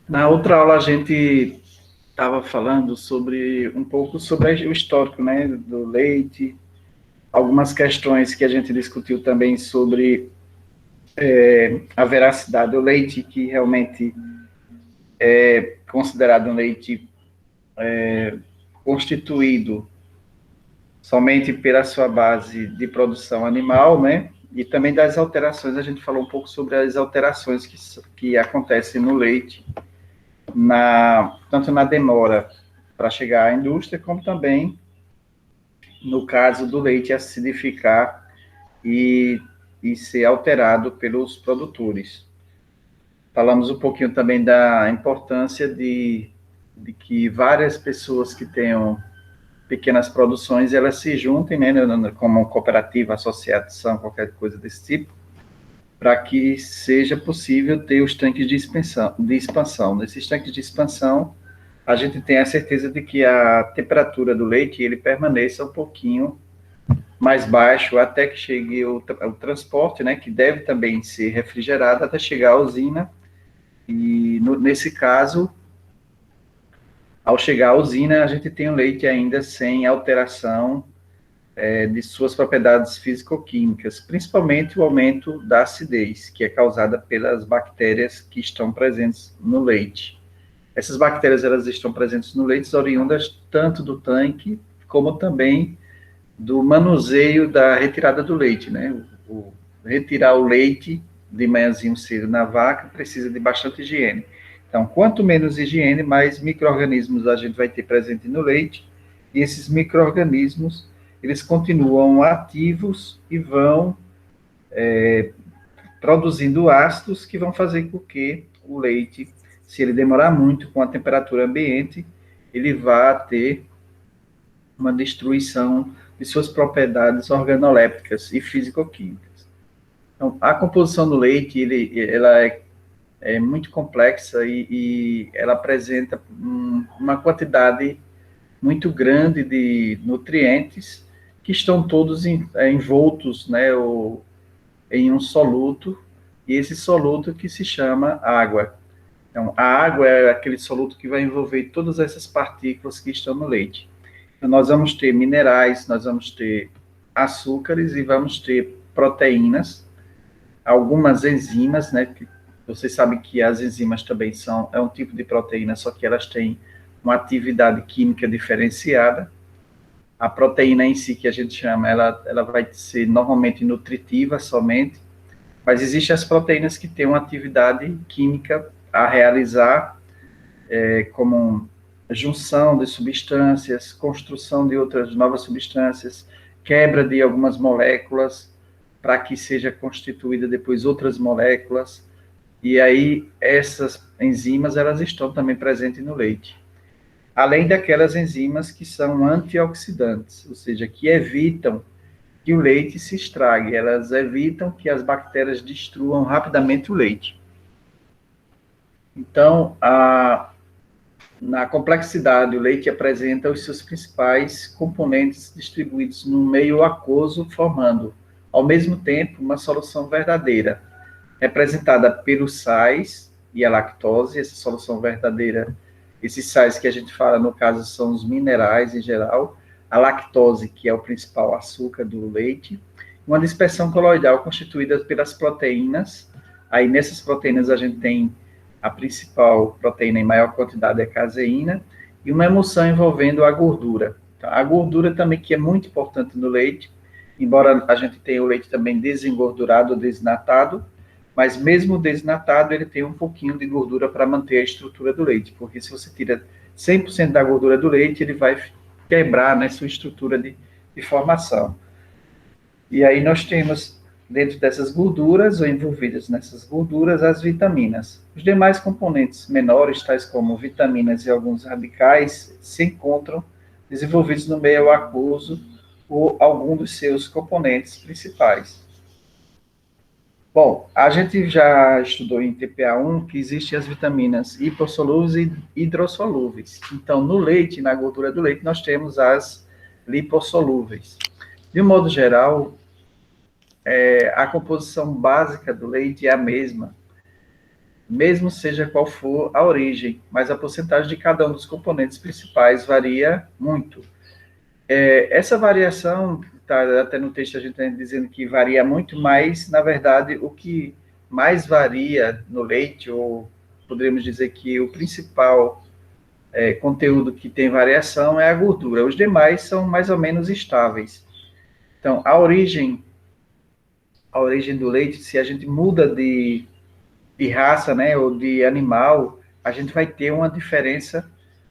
Na outra aula a gente estava falando sobre um pouco sobre o histórico, né, do leite, algumas questões que a gente discutiu também sobre a veracidade do leite, que realmente é considerado um leite constituído somente pela sua base de produção animal, né? E também das alterações, a gente falou um pouco sobre as alterações que acontecem no leite, tanto na demora para chegar à indústria, como também no caso do leite acidificar e, e ser alterado pelos produtores. Falamos um pouquinho também da importância de que várias pessoas que tenham pequenas produções, elas se juntem, né, como cooperativa, associação, qualquer coisa desse tipo, para que seja possível ter os tanques de expansão. Nesses tanques de expansão, a gente tem a certeza de que a temperatura do leite ele permaneça um pouquinho mais baixo até que chegue o transporte, né, que deve também ser refrigerado até chegar à usina. E nesse caso, ao chegar à usina, a gente tem o leite ainda sem alteração de suas propriedades físico-químicas, principalmente o aumento da acidez, que é causada pelas bactérias que estão presentes no leite. Essas bactérias elas estão presentes no leite, oriundas tanto do tanque como também do manuseio da retirada do leite, né? Retirar o leite de manhãzinho cedo na vaca precisa de bastante higiene. Então, quanto menos higiene, mais micro-organismos a gente vai ter presente no leite, e esses micro-organismos, eles continuam ativos e vão produzindo ácidos que vão fazer com que o leite, se ele demorar muito com a temperatura ambiente, ele vá ter uma destruição de suas propriedades organolépticas e físico-químicas. Então, a composição do leite, ela é muito complexa e ela apresenta uma quantidade muito grande de nutrientes que estão todos envoltos, né, em um soluto, e esse soluto que se chama água. Então, a água é aquele soluto que vai envolver todas essas partículas que estão no leite. Então, nós vamos ter minerais, nós vamos ter açúcares e vamos ter proteínas, algumas enzimas, né? Que vocês sabem que as enzimas também é um tipo de proteína, só que elas têm uma atividade química diferenciada. A proteína em si, que a gente chama, ela vai ser normalmente nutritiva somente, mas existem as proteínas que têm uma atividade química a realizar, como junção de substâncias, construção de outras novas substâncias, quebra de algumas moléculas para que seja constituída depois outras moléculas. E aí essas enzimas elas estão também presentes no leite. Além daquelas enzimas que são antioxidantes, ou seja, que evitam que o leite se estrague, elas evitam que as bactérias destruam rapidamente o leite. Então, na complexidade, o leite apresenta os seus principais componentes distribuídos no meio aquoso, formando, ao mesmo tempo, uma solução verdadeira, representada pelos sais e a lactose. Essa solução verdadeira, esses sais que a gente fala, no caso, são os minerais em geral, a lactose, que é o principal açúcar do leite, uma dispersão coloidal constituída pelas proteínas. Aí, nessas proteínas, a gente tem a principal proteína em maior quantidade é a caseína, e uma emulsão envolvendo a gordura. Então, a gordura também, que é muito importante no leite, embora a gente tenha o leite também desengordurado ou desnatado, mas mesmo desnatado, ele tem um pouquinho de gordura para manter a estrutura do leite, porque se você tira 100% da gordura do leite, ele vai quebrar, né, sua estrutura de formação. E aí nós temos, dentro dessas gorduras, ou envolvidas nessas gorduras, as vitaminas. Os demais componentes menores, tais como vitaminas e alguns radicais, se encontram desenvolvidos no meio aquoso ou algum dos seus componentes principais. Bom, a gente já estudou em TPA1 que existem as vitaminas hipossolúveis e hidrossolúveis. Então, no leite, na gordura do leite, nós temos as lipossolúveis. De um modo geral, a composição básica do leite é a mesma. mesmo seja qual for a origem, mas a porcentagem de cada um dos componentes principais varia muito. Essa variação, tá, até no texto a gente está dizendo que varia muito, mas, na verdade, o que mais varia no leite, ou poderíamos dizer que o principal conteúdo que tem variação é a gordura. Os demais são mais ou menos estáveis. Então, a origem do leite, se a gente muda de raça, né, ou de animal, a gente vai ter uma diferença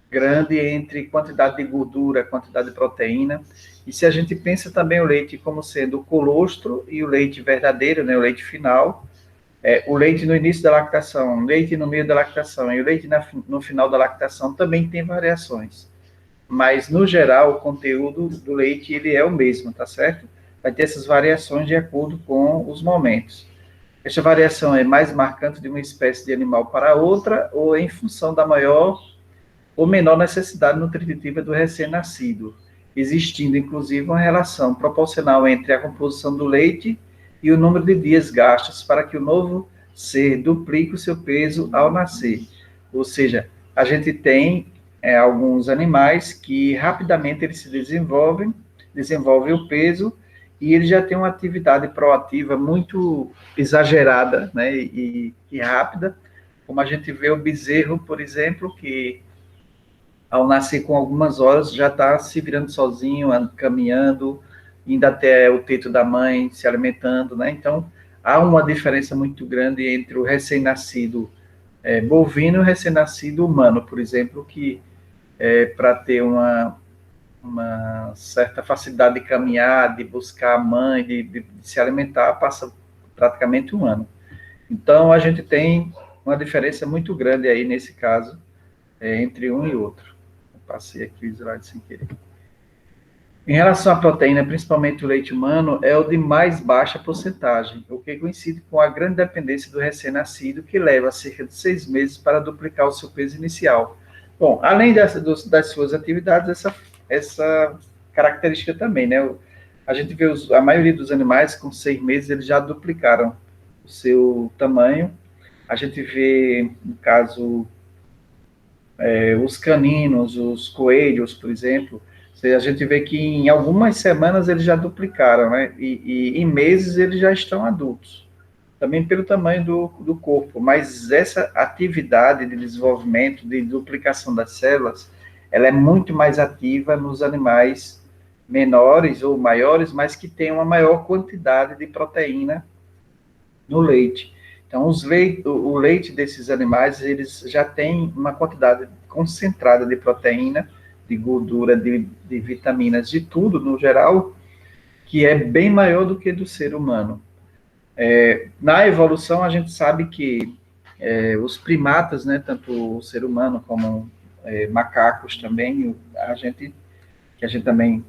grande entre quantidade de gordura, quantidade de proteína. E se a gente pensa também o leite como sendo o colostro e o leite verdadeiro, né, o leite final, o leite no início da lactação, o leite no meio da lactação e o leite no final da lactação também tem variações. Mas, no geral, o conteúdo do leite ele é o mesmo, tá certo? Vai ter essas variações de acordo com os momentos. Esta variação é mais marcante de uma espécie de animal para outra ou em função da maior ou menor necessidade nutritiva do recém-nascido, existindo inclusive uma relação proporcional entre a composição do leite e o número de dias gastos para que o novo ser duplique o seu peso ao nascer. Ou seja, a gente tem alguns animais que rapidamente eles se desenvolvem o peso e ele já tem uma atividade proativa muito exagerada, né, e rápida, como a gente vê o bezerro, por exemplo, que ao nascer com algumas horas já está se virando sozinho, caminhando, indo até o teto da mãe, se alimentando, né? Então, há uma diferença muito grande entre o recém-nascido bovino e o recém-nascido humano, por exemplo, que para ter uma certa facilidade de caminhar, de buscar a mãe, de se alimentar, passa praticamente um ano. Então, a gente tem uma diferença muito grande aí, nesse caso, entre um e outro. Eu passei aqui o slide sem querer. Em relação à proteína, principalmente o leite humano, é o de mais baixa porcentagem, o que coincide com a grande dependência do recém-nascido, que leva cerca de 6 meses para duplicar o seu peso inicial. Bom, além das suas atividades, essa característica também, né? A gente vê a maioria dos animais, com 6 meses, eles já duplicaram o seu tamanho. A gente vê, no caso, os caninos, os coelhos, por exemplo, a gente vê que em algumas semanas eles já duplicaram, né? E em meses eles já estão adultos, também pelo tamanho do corpo. Mas essa atividade de desenvolvimento, de duplicação das células, ela é muito mais ativa nos animais menores ou maiores, mas que têm uma maior quantidade de proteína no leite. Então, o leite desses animais, eles já têm uma quantidade concentrada de proteína, de gordura, de vitaminas, de tudo, no geral, que é bem maior do que do ser humano. Na evolução, a gente sabe que os primatas, né, tanto o ser humano como macacos também, que a gente também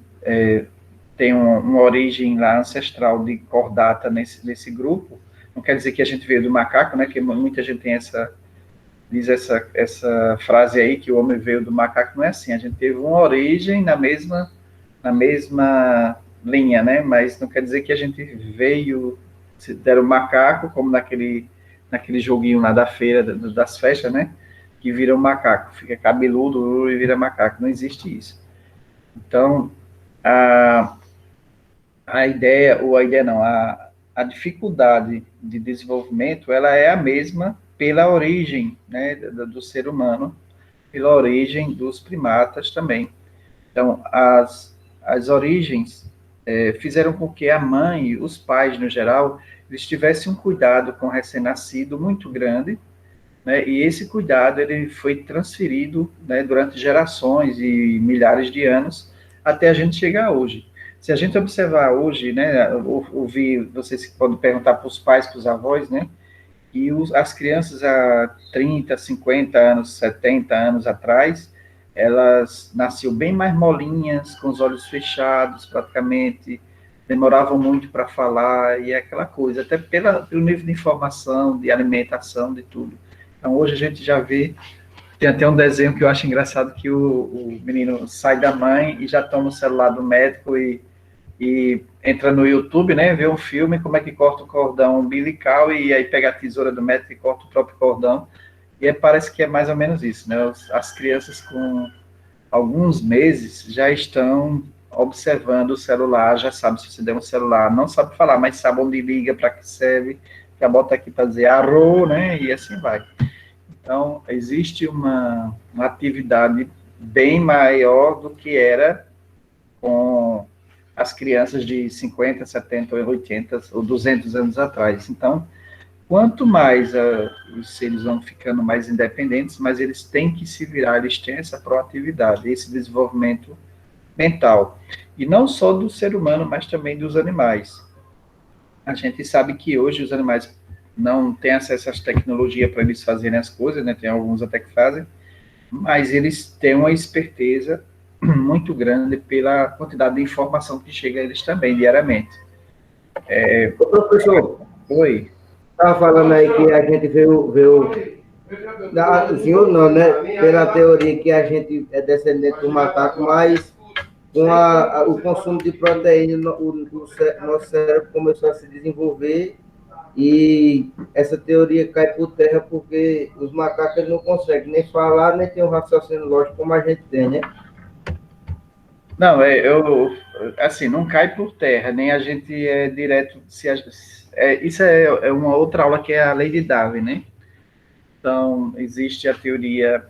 tem uma origem lá ancestral de cordata nesse grupo. Não quer dizer que a gente veio do macaco, né? Que muita gente diz essa frase aí, que o homem veio do macaco. Não é assim. A gente teve uma origem na mesma linha, né? Mas não quer dizer que a gente veio, se deram macaco, como naquele joguinho lá da feira, das festas, né? Que vira um macaco, fica cabeludo e vira macaco. Não existe isso. Então, a ideia não, a dificuldade de desenvolvimento, ela é a mesma pela origem, né, do ser humano, pela origem dos primatas também. Então, as origens fizeram com que a mãe, os pais, no geral, eles tivessem um cuidado com o recém-nascido muito grande, né, e esse cuidado ele foi transferido, né, durante gerações e milhares de anos até a gente chegar hoje. Se a gente observar hoje, né, ouvir, vocês podem perguntar para os pais, para os avós, né, e as crianças há 30, 50 anos, 70 anos atrás, elas nasciam bem mais molinhas, com os olhos fechados praticamente, demoravam muito para falar, e é aquela coisa, até pelo nível de informação, de alimentação, de tudo. Então, hoje a gente já vê, tem até um desenho que eu acho engraçado, que o menino sai da mãe e já toma o celular do médico e e entra no YouTube, né, vê um filme, como é que corta o cordão umbilical, e aí pega a tesoura do médico e corta o próprio cordão, e parece que é mais ou menos isso, né, as crianças com alguns meses já estão observando o celular, já sabe se você der um celular, não sabe falar, mas sabe onde liga, para que serve, já bota aqui para dizer arro, né, e assim vai. Então, existe uma atividade bem maior do que era com as crianças de 50, 70, 80 ou 200 anos atrás. Então, quanto mais os seres vão ficando mais independentes, mas eles têm que se virar, eles têm essa proatividade, esse desenvolvimento mental. E não só do ser humano, mas também dos animais. A gente sabe que hoje os animais não têm acesso às tecnologias para eles fazerem as coisas, né? Tem alguns até que fazem, mas eles têm uma esperteza muito grande pela quantidade de informação que chega a eles também, diariamente. Ô, professor, Oi. estava falando aí que a gente veio senhor não, né? Pela teoria que a gente é descendente do macaco, mas com o consumo de proteína, nosso cérebro começou a se desenvolver e essa teoria cai por terra porque os macacos não conseguem nem falar, nem ter um raciocínio lógico como a gente tem, né? Não, assim, não cai por terra, nem a gente é direto, isso é uma outra aula que é a lei de Darwin, né? Então, existe a teoria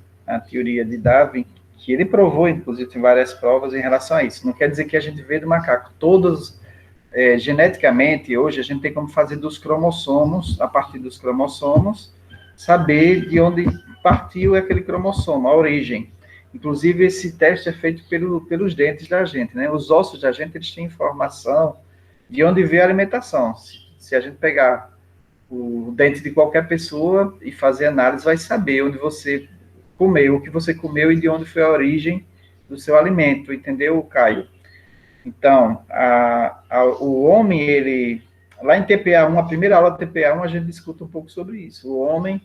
de Darwin, que ele provou, inclusive, tem várias provas em relação a isso. Não quer dizer que a gente veio do macaco. Geneticamente, hoje, a gente tem como fazer dos cromossomos, a partir dos cromossomos, saber de onde partiu aquele cromossomo, a origem. Inclusive, esse teste é feito pelos dentes da gente, né? Os ossos da gente, eles têm informação de onde veio a alimentação. Se a gente pegar o dente de qualquer pessoa e fazer análise, vai saber onde você comeu, o que você comeu e de onde foi a origem do seu alimento, entendeu, Caio? Então, o homem, ele... Lá em TPA1, a primeira aula de TPA1, a gente discute um pouco sobre isso. O homem,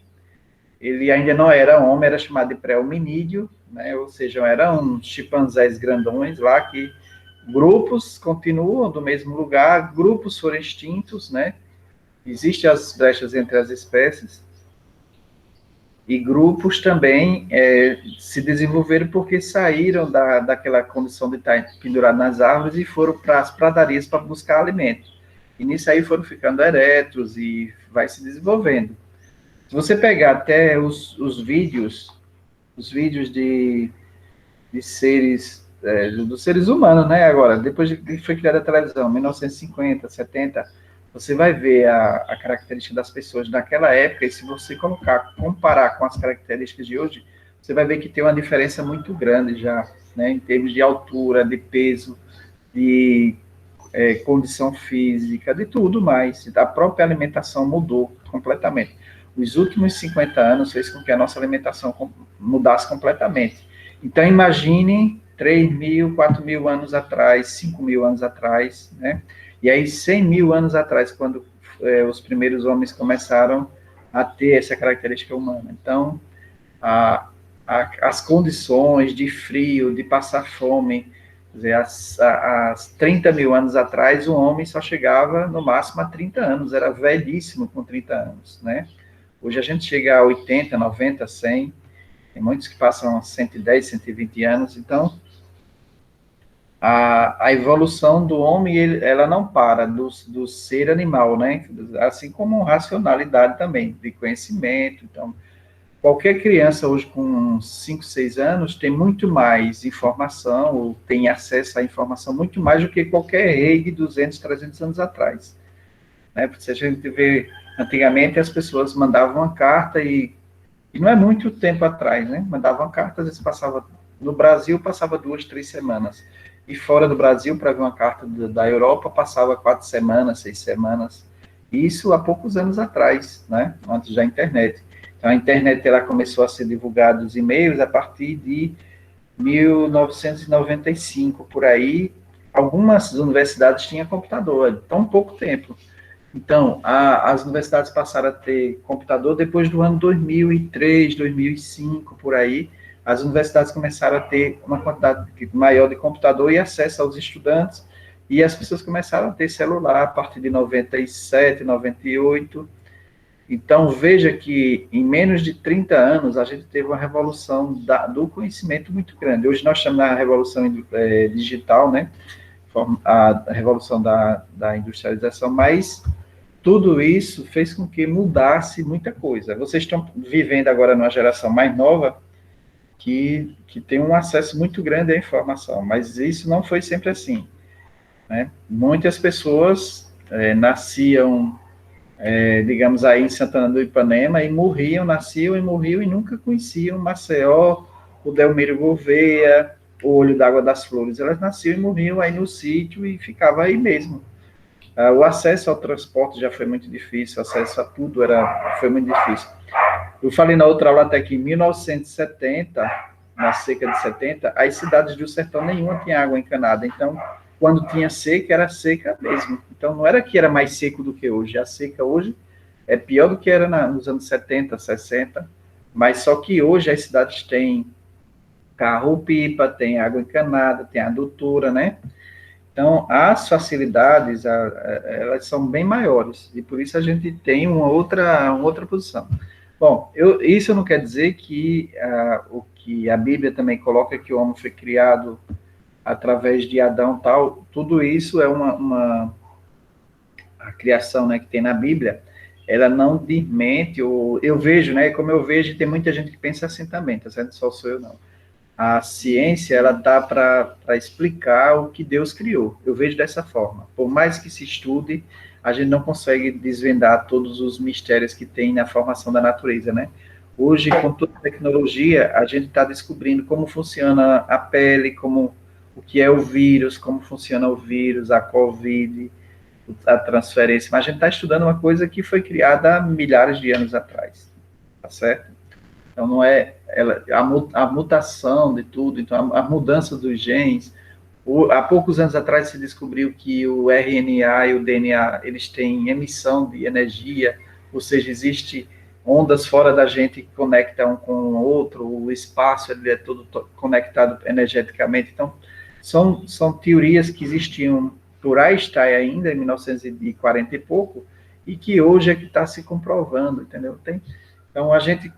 ele ainda não era homem, era chamado de pré-hominídeo, né? Ou seja, eram chimpanzés grandões lá que grupos continuam do mesmo lugar, grupos foram extintos, né? Existem as brechas entre as espécies, e grupos também se desenvolveram porque saíram daquela condição de estar pendurado nas árvores e foram para as pradarias para buscar alimento. E nisso aí foram ficando eretos e vai se desenvolvendo. Se você pegar até os vídeos de seres, dos seres humanos, né, agora, depois que foi criada a televisão, 1950, 70, você vai ver a característica das pessoas naquela época, e se você comparar com as características de hoje, você vai ver que tem uma diferença muito grande já, né, em termos de altura, de peso, de condição física, de tudo mais. A própria alimentação mudou completamente. Os últimos 50 anos fez com que a nossa alimentação mudasse completamente. Então, imagine 3.000, 4.000 anos atrás, 5.000 anos atrás, né? E aí, 100 mil anos atrás, quando os primeiros homens começaram a ter essa característica humana. Então, as condições de frio, de passar fome, quer dizer, há 30 mil anos atrás, o homem só chegava no máximo a 30 anos, era velhíssimo com 30 anos, né? Hoje a gente chega a 80, 90, 100, tem muitos que passam 110, 120 anos, então a evolução do homem, ela não para do ser animal, né? Assim como racionalidade também, de conhecimento. Então, qualquer criança hoje com 5, 6 anos tem muito mais informação, ou tem acesso à informação muito mais do que qualquer rei de 200, 300 anos atrás. Né? Porque se a gente vê, antigamente as pessoas mandavam uma carta e não é muito tempo atrás, né? Mandavam uma carta, às vezes passava, no Brasil passava 2, 3 semanas. E fora do Brasil, para ver uma carta da Europa, passava 4 semanas, 6 semanas. Isso há poucos anos atrás, né? Antes da internet. Então, a internet ela começou a ser divulgada, os e-mails, a partir de 1995, por aí. Algumas universidades tinham computador, tão pouco tempo. Então, as universidades passaram a ter computador depois do ano 2003, 2005, por aí. As universidades começaram a ter uma quantidade maior de computador e acesso aos estudantes. e as pessoas começaram a ter celular a partir de 97, 98. Então, veja que em menos de 30 anos, a gente teve uma revolução do conhecimento muito grande. Hoje nós chamamos a revolução digital, né? A revolução da industrialização, mas tudo isso fez com que mudasse muita coisa. Vocês estão vivendo agora numa geração mais nova que tem um acesso muito grande à informação, mas isso não foi sempre assim, né? Muitas pessoas nasciam, digamos aí, em Santana do Ipanema, e nasciam e morriam e nunca conheciam Maceió, o Delmiro Gouveia, o Olho d'Água das Flores. Elas nasciam e morriam aí no sítio e ficava aí mesmo. O acesso ao transporte já foi muito difícil, o acesso a tudo foi muito difícil. Eu falei na outra aula até que em 1970, na seca de 70, as cidades do sertão nenhuma tinha água encanada. Então, quando tinha seca, era seca mesmo. Então, não era que era mais seco do que hoje. A seca hoje é pior do que era nos anos 70, 60. Mas só que hoje as cidades têm carro-pipa, tem água encanada, tem adutora, né? Então, as facilidades, elas são bem maiores. E por isso a gente tem uma outra posição. Bom, isso não quer dizer que o que a Bíblia também coloca, que o homem foi criado através de Adão tal, tudo isso é a criação, né, que tem na Bíblia, ela não desmente, eu vejo, né, como eu vejo, tem muita gente que pensa assim também, tá certo? Só sou eu não. A ciência, ela tá para explicar o que Deus criou. Eu vejo dessa forma. Por mais que se estude, a gente não consegue desvendar todos os mistérios que tem na formação da natureza, né? Hoje, com toda a tecnologia, a gente está descobrindo como funciona a pele, o que é o vírus, como funciona o vírus, a Covid, a transferência. Mas a gente está estudando uma coisa que foi criada há milhares de anos atrás, tá certo? Então, não é a mutação de tudo, então a mudança dos genes. Há poucos anos atrás se descobriu que o RNA e o DNA, eles têm emissão de energia, ou seja, existe ondas fora da gente que conectam um com o outro, o espaço ele é todo conectado energeticamente. Então, são teorias que existiam por Einstein ainda, em 1940 e pouco, e que hoje é que está se comprovando, entendeu? Então,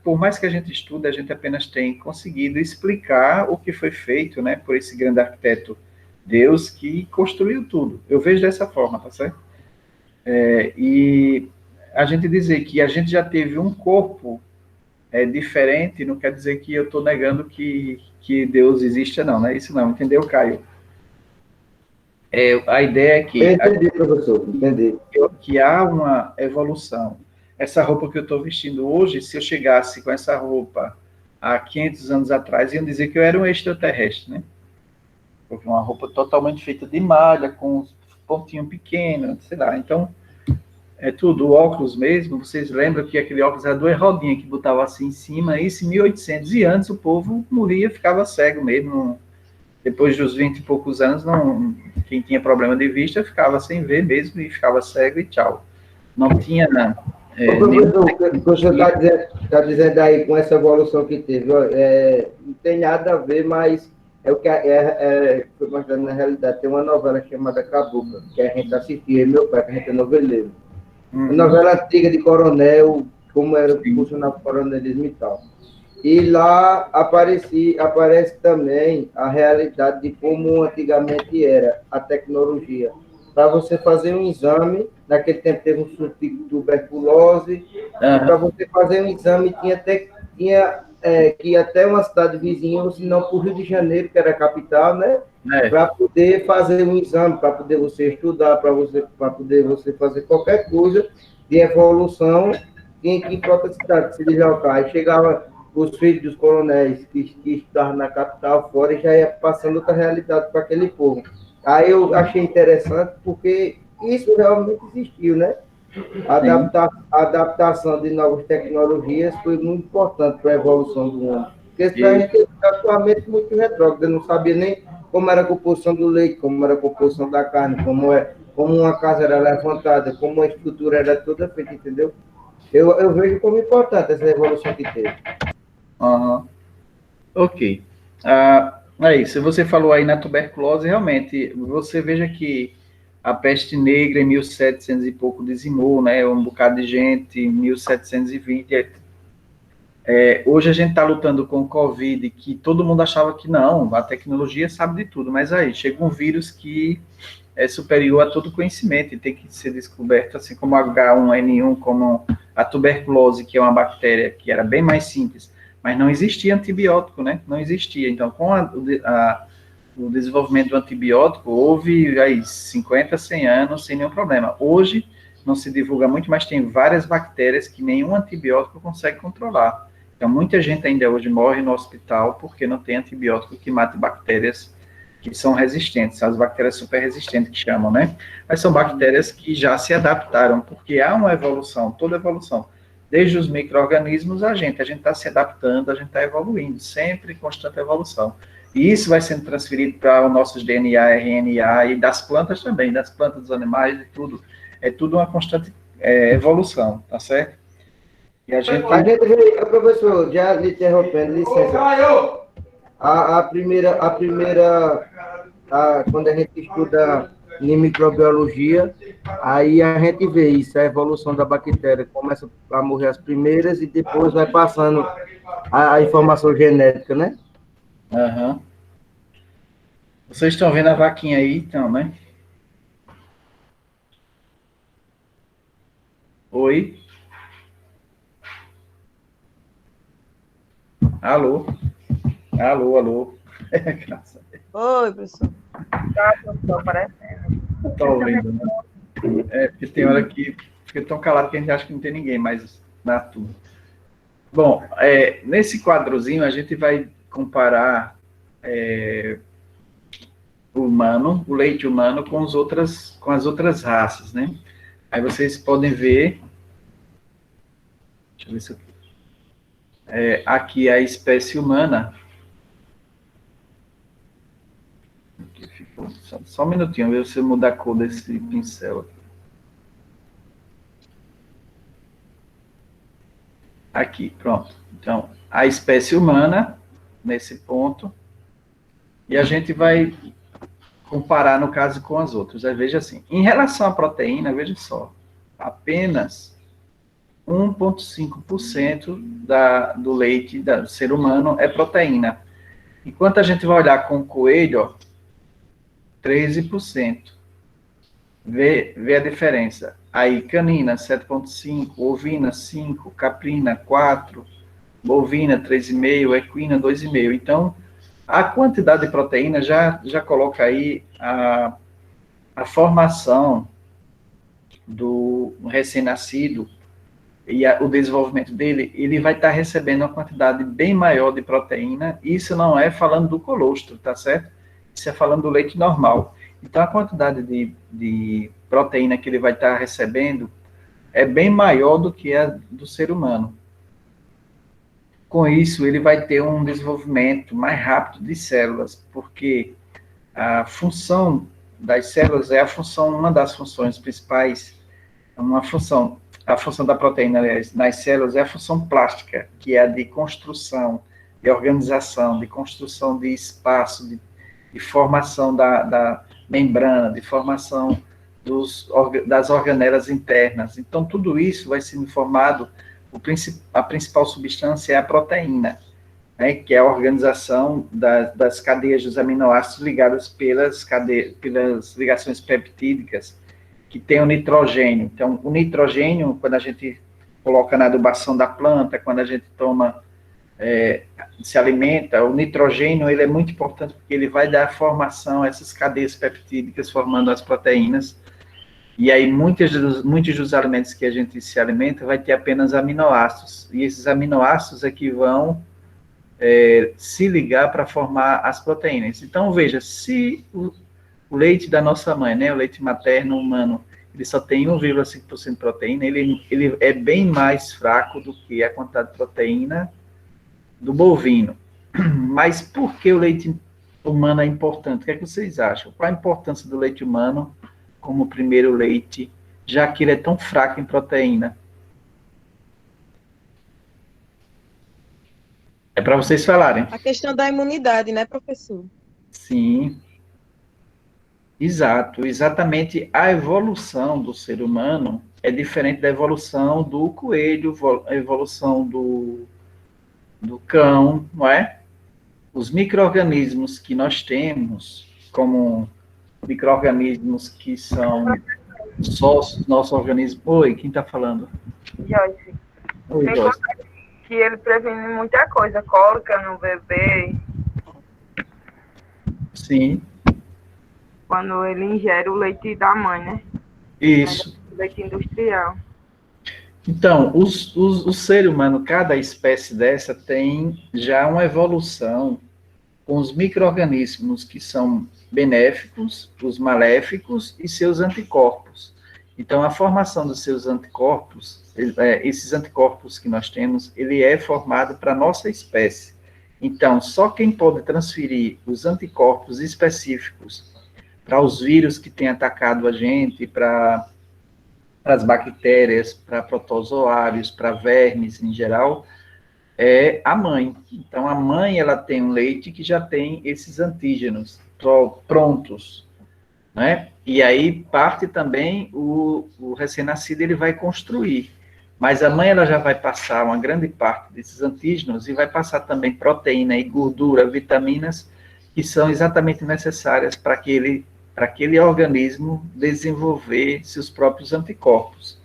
por mais que a gente estude, a gente apenas tem conseguido explicar o que foi feito, né, por esse grande arquiteto Deus que construiu tudo. Eu vejo dessa forma, tá certo? E a gente dizer que a gente já teve um corpo diferente, não quer dizer que eu estou negando que Deus existe, não, né? Isso não, entendeu, Caio? A ideia é que... Eu entendi, professor, entendi. Que há uma evolução. Essa roupa que eu estou vestindo hoje, se eu chegasse com essa roupa há 500 anos atrás, iam dizer que eu era um extraterrestre, né? Porque uma roupa totalmente feita de malha, com pontinho pequeno, sei lá. Então, é tudo. O óculos mesmo, vocês lembram que aquele óculos era duas rodinhas que botava assim em cima, isso em 1800. E antes o povo morria, ficava cego mesmo. Depois dos 20 e poucos anos, quem tinha problema de vista ficava sem ver mesmo e ficava cego e tchau. Não tinha... O que o senhor está dizendo aí com essa evolução que teve, não tem nada a ver, mas é o que foi mostrando na realidade. Tem uma novela chamada Cabocla, que a gente assistia, meu pai, que a gente é noveleiro. Uma novela antiga de coronel, como era funcionava o coronelismo e tal. E lá aparece também a realidade de como antigamente era a tecnologia. Para você fazer um exame, naquele tempo teve um surto de tuberculose, para você fazer um exame tinha que ir até uma cidade vizinha, ou se não para o Rio de Janeiro, que era a capital, né? Para poder fazer um exame, para poder você estudar, para poder você fazer qualquer coisa de evolução, tinha que ir para outra cidade, se deslocar. Aí chegava os filhos dos coronéis que estavam na capital fora e já ia passando outra realidade para aquele povo. Aí eu achei interessante porque isso realmente existiu, né? A adaptação de novas tecnologias foi muito importante para a evolução do homem. Porque senão a gente atualmente muito retrógrado, não sabia nem como era a composição do leite, como era a composição da carne, como uma casa era levantada, como a estrutura era toda feita, entendeu? Eu vejo como importante essa evolução que teve. Ok. É isso. Você falou aí na tuberculose, realmente, você veja que A peste negra em 1700 e pouco dizimou, né? Um bocado de gente, em 1720. Hoje a gente está lutando com o Covid, que todo mundo achava que não, a tecnologia sabe de tudo, mas aí chega um vírus que é superior a todo conhecimento e tem que ser descoberto, assim como H1N1, como a tuberculose, que é uma bactéria que era bem mais simples, mas não existia antibiótico, né? Não existia. Então, com o desenvolvimento do antibiótico, houve aí 50, 100 anos sem nenhum problema. Hoje, não se divulga muito, mas tem várias bactérias que nenhum antibiótico consegue controlar. Então, muita gente ainda hoje morre no hospital porque não tem antibiótico que mate bactérias que são resistentes, as bactérias super resistentes que chamam, né? Mas são bactérias que já se adaptaram, porque há uma evolução, toda evolução. Desde os micro-organismos, a gente está se adaptando, a gente está evoluindo, sempre constante evolução. E isso vai sendo transferido para os nossos DNA, RNA e das plantas também, das plantas, dos animais e tudo. É tudo uma constante evolução, tá certo? E professor, já lhe interrompendo, licença. Quando a gente estuda em microbiologia, aí a gente vê isso, a evolução da bactéria. Começa a morrer as primeiras e depois vai passando a informação genética, né? Uhum. Vocês estão vendo a vaquinha aí, então, né? Oi? Alô? Alô, alô? Oi, professor. Tá, professor, aparecendo. Tá ouvindo, né? Porque tem hora que fica tão calado que a gente acha que não tem ninguém, mas dá tudo. Bom, nesse quadrozinho a gente vai comparar o leite humano com as outras raças, né? Aí vocês podem ver, deixa eu ver se eu, aqui a espécie humana. Aqui ficou, só um minutinho, ver se eu mudar a cor desse pincel aqui. Aqui, pronto. Então, a espécie humana, nesse ponto, e a gente vai comparar, no caso, com as outras. Aí, veja assim, em relação à proteína, veja só, apenas 1,5% do leite do ser humano é proteína. Enquanto a gente vai olhar com o coelho, ó, 13%. Vê a diferença. Aí, canina, 7,5%, ovina, 5%, caprina, 4%, bovina, 3,5%, equina, 2,5%. Então, a quantidade de proteína já coloca aí a formação do recém-nascido e o desenvolvimento dele, ele vai estar recebendo uma quantidade bem maior de proteína. Isso não é falando do colostro, tá certo? Isso é falando do leite normal. Então, a quantidade de proteína que ele vai estar recebendo é bem maior do que a do ser humano. Com isso, ele vai ter um desenvolvimento mais rápido de células, porque a função das células é uma das funções principais, a função da proteína, aliás, nas células é a função plástica, que é a de construção, de organização, de construção de espaço, de formação da membrana, de formação das organelas internas. Então, tudo isso vai sendo formado, a principal substância é a proteína, né, que é a organização das cadeias dos aminoácidos ligadas pelas ligações peptídicas, que tem o nitrogênio. Então, o nitrogênio, quando a gente coloca na adubação da planta, quando a gente se alimenta, o nitrogênio ele é muito importante porque ele vai dar formação a essas cadeias peptídicas formando as proteínas. E aí muitos dos alimentos que a gente se alimenta vai ter apenas aminoácidos. E esses aminoácidos é que vão se ligar para formar as proteínas. Então, veja, se o leite da nossa mãe, né, o leite materno humano, ele só tem 1,5% de proteína, ele é bem mais fraco do que a quantidade de proteína do bovino. Mas por que o leite humano é importante? O que é que vocês acham? Qual a importância do leite humano como primeiro leite, já que ele é tão fraco em proteína? É para vocês falarem. A questão da imunidade, né, professor? Sim. Exato, exatamente a evolução do ser humano é diferente da evolução do coelho, a evolução do cão, não é? Os micro-organismos que nós temos, como micro-organismos que são sócios do nosso organismo. Oi, quem está falando? Joyce. Oi, Sem Joyce. contar que ele previne muita coisa, cólica no bebê, Sim, quando ele ingere o leite da mãe, né? isso. Leite industrial. Então, o ser humano, cada espécie dessa tem já uma evolução com os micro-organismos que são benéficos, os maléficos e seus anticorpos. Então, a formação dos seus anticorpos, esses anticorpos que nós temos, ele é formado para a nossa espécie. Então, só quem pode transferir os anticorpos específicos para os vírus que têm atacado a gente, para as bactérias, para protozoários, para vermes em geral, é a mãe. Então, a mãe, ela tem um leite que já tem esses antígenos prontos, né? E aí parte também o recém-nascido, ele vai construir. Mas a mãe, ela já vai passar uma grande parte desses antígenos e vai passar também proteína e gordura, vitaminas, que são exatamente necessárias para aquele organismo desenvolver seus próprios anticorpos.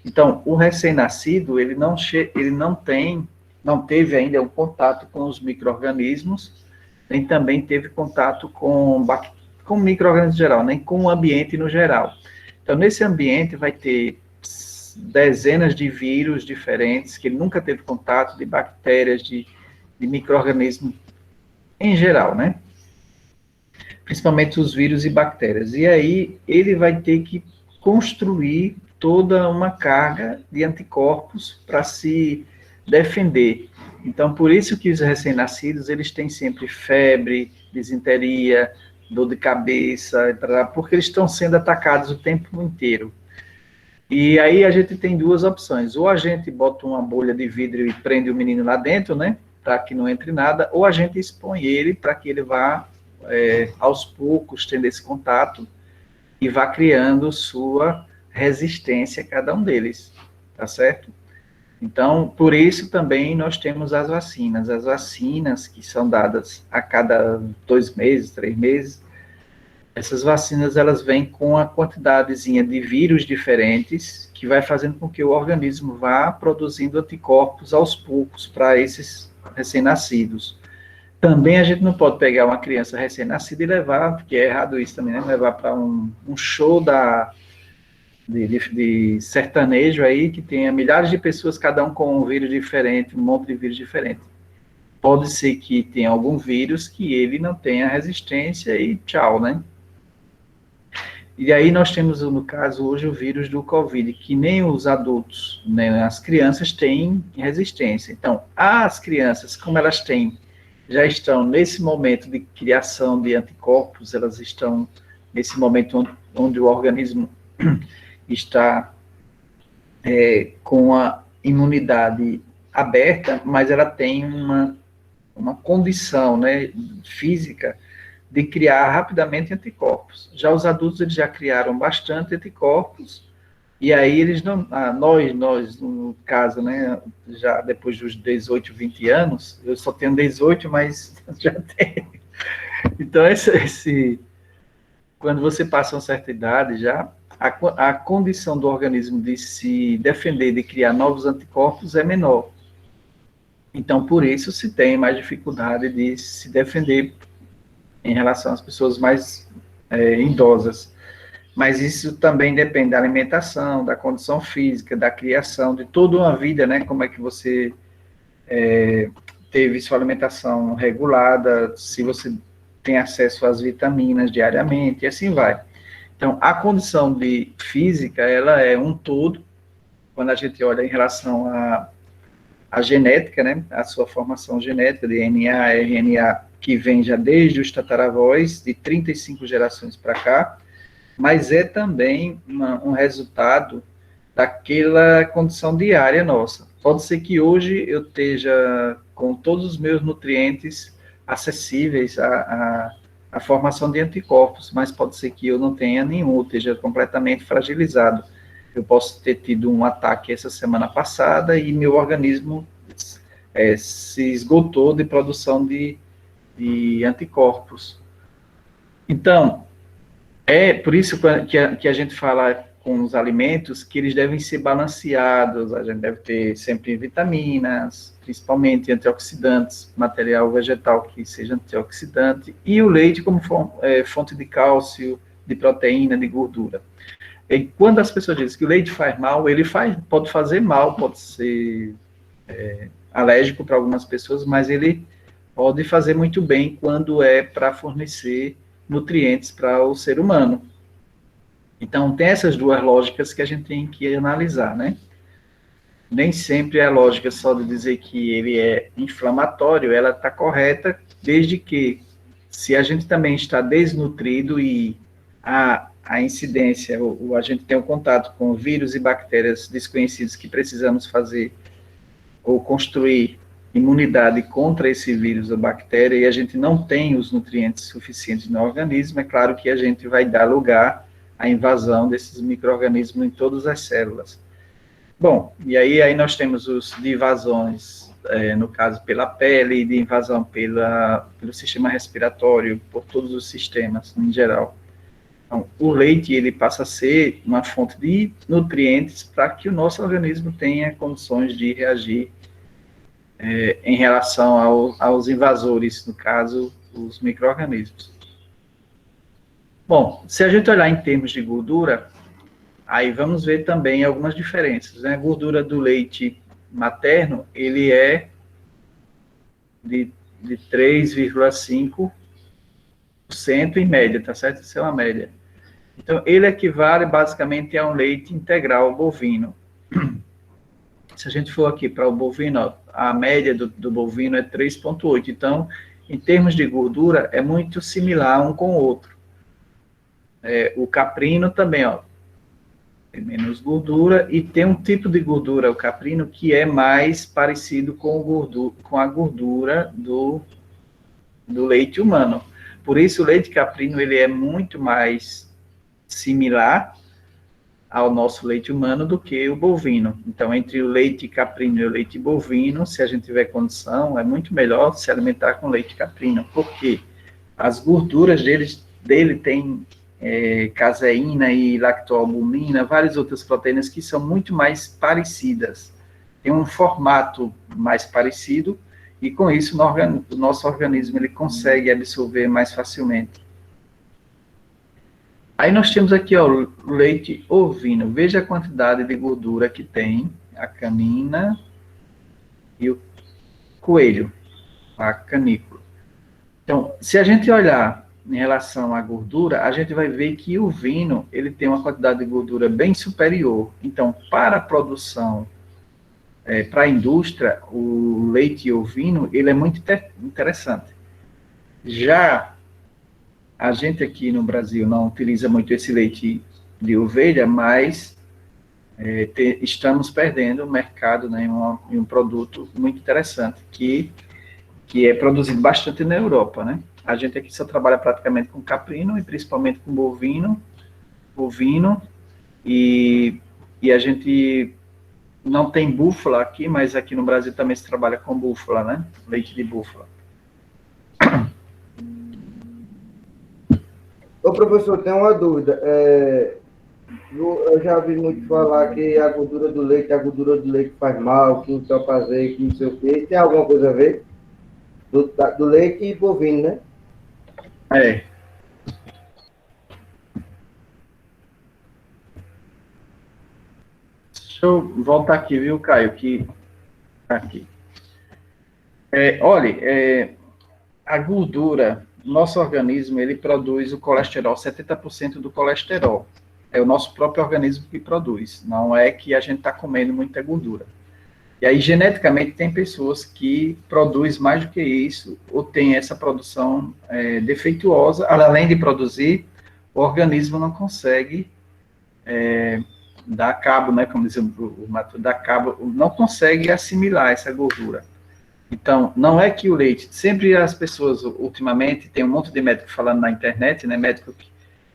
Então, o recém-nascido, ele não teve ainda um contato com os micro-organismos, nem também teve contato com micro-organismos em geral, nem com o ambiente no geral. Então, nesse ambiente vai ter dezenas de vírus diferentes, que ele nunca teve contato, de bactérias, de micro-organismos em geral, né? Principalmente os vírus e bactérias. E aí, ele vai ter que construir toda uma carga de anticorpos para se defender. Então, por isso que os recém-nascidos, eles têm sempre febre, disenteria, dor de cabeça, porque eles estão sendo atacados o tempo inteiro. E aí a gente tem duas opções. Ou a gente bota uma bolha de vidro e prende o menino lá dentro, né, para que não entre nada, ou a gente expõe ele para que ele vá, aos poucos, tendo esse contato e vá criando sua resistência a cada um deles, tá certo? Então, por isso também nós temos as vacinas que são dadas a cada 2 meses, 3 meses. Essas vacinas, elas vêm com a quantidadezinha de vírus diferentes, que vai fazendo com que o organismo vá produzindo anticorpos aos poucos para esses recém-nascidos. Também a gente não pode pegar uma criança recém-nascida e levar, porque é errado isso também, né? Levar para um show de sertanejo aí, que tenha milhares de pessoas, cada um com um vírus diferente, um monte de vírus diferente. Pode ser que tenha algum vírus que ele não tenha resistência e tchau, né? E aí nós temos, no caso, hoje o vírus do Covid, que nem os adultos, nem as crianças têm resistência. Então, as crianças, como elas já estão nesse momento de criação de anticorpos, elas estão nesse momento onde o organismo está com a imunidade aberta, mas ela tem uma condição, né, física de criar rapidamente anticorpos. Já os adultos, eles já criaram bastante anticorpos, e aí eles não, nós, no caso, né, já depois dos 18, 20 anos, eu só tenho 18, mas já tenho. Então, quando você passa uma certa idade, já a condição do organismo de se defender, de criar novos anticorpos é menor. Então, por isso se tem mais dificuldade de se defender em relação às pessoas mais idosas. Mas isso também depende da alimentação, da condição física, da criação, de toda uma vida, né? Como é que você teve sua alimentação regulada, se você tem acesso às vitaminas diariamente, e assim vai. Então, a condição física, ela é um todo, quando a gente olha em relação à genética, né? A sua formação genética, DNA, RNA, que vem já desde os tataravós, de 35 gerações para cá, mas é também um resultado daquela condição diária nossa. Pode ser que hoje eu esteja com todos os meus nutrientes acessíveis a formação de anticorpos, mas pode ser que eu não tenha nenhum, ou esteja completamente fragilizado. Eu posso ter tido um ataque essa semana passada e meu organismo se esgotou de produção de anticorpos. Então, é por isso que a gente fala com os alimentos que eles devem ser balanceados, a gente deve ter sempre vitaminas, principalmente antioxidantes, material vegetal que seja antioxidante, e o leite como fonte de cálcio, de proteína, de gordura. E quando as pessoas dizem que o leite faz mal, pode fazer mal, pode ser alérgico para algumas pessoas, mas ele pode fazer muito bem quando é para fornecer nutrientes para o ser humano. Então, tem essas duas lógicas que a gente tem que analisar, né? Nem sempre a lógica só de dizer que ele é inflamatório, ela está correta, desde que, se a gente também está desnutrido e a incidência, ou a gente tem um contato com vírus e bactérias desconhecidos que precisamos fazer, ou construir imunidade contra esse vírus ou bactéria, e a gente não tem os nutrientes suficientes no organismo, é claro que a gente vai dar lugar à invasão desses micro-organismos em todas as células. Bom, e aí nós temos os de invasões, no caso pela pele, de invasão pelo sistema respiratório, por todos os sistemas em geral. Então, o leite, ele passa a ser uma fonte de nutrientes para que o nosso organismo tenha condições de reagir em relação aos invasores, no caso, os micro-organismos. Bom, se a gente olhar em termos de gordura, aí vamos ver também algumas diferenças, né? A gordura do leite materno, ele é de 3,5% em média, tá certo? Isso é uma média. Então, ele equivale basicamente a um leite integral bovino. Se a gente for aqui para o bovino, ó, a média do bovino é 3,8. Então, em termos de gordura, é muito similar um com o outro. O caprino também, ó, tem menos gordura, e tem um tipo de gordura, o caprino, que é mais parecido com a gordura do leite humano. Por isso, o leite caprino, ele é muito mais similar ao nosso leite humano do que o bovino. Então, entre o leite caprino e o leite bovino, se a gente tiver condição, é muito melhor se alimentar com leite caprino, porque as gorduras dele têm caseína e lactoalbumina, várias outras proteínas que são muito mais parecidas, tem um formato mais parecido, e com isso o nosso organismo ele consegue absorver mais facilmente. Aí nós temos aqui, ó, o leite ovino. Veja a quantidade de gordura que tem a canina e o coelho, a canícula. Então, se a gente olhar em relação à gordura, a gente vai ver que o ovino, ele tem uma quantidade de gordura bem superior. Então, para a produção, para a indústria, o leite ovino, ele é muito interessante. Já a gente aqui no Brasil não utiliza muito esse leite de ovelha, mas estamos perdendo o mercado, né, em um produto muito interessante, que é produzido bastante na Europa, né? A gente aqui só trabalha praticamente com caprino, e principalmente com bovino, e a gente não tem búfala aqui, mas aqui no Brasil também se trabalha com búfala, né? Leite de búfala. Ô, professor, tem uma dúvida. Eu já vi muito falar que a gordura do leite faz mal, que não precisa fazer, que não sei o quê. Tem alguma coisa a ver? Do leite e bovino, né? Deixa eu voltar aqui, viu, Caio? Aqui. Olha, a gordura, nosso organismo, ele produz o colesterol, 70% do colesterol. É o nosso próprio organismo que produz. Não é que a gente está comendo muita gordura. E aí, geneticamente, tem pessoas que produzem mais do que isso, ou tem essa produção defeituosa. Além de produzir, o organismo não consegue dar cabo, né, como diz o Matheus, dar cabo, não consegue assimilar essa gordura. Então, não é que o leite, sempre as pessoas, ultimamente, tem um monte de médico falando na internet, né,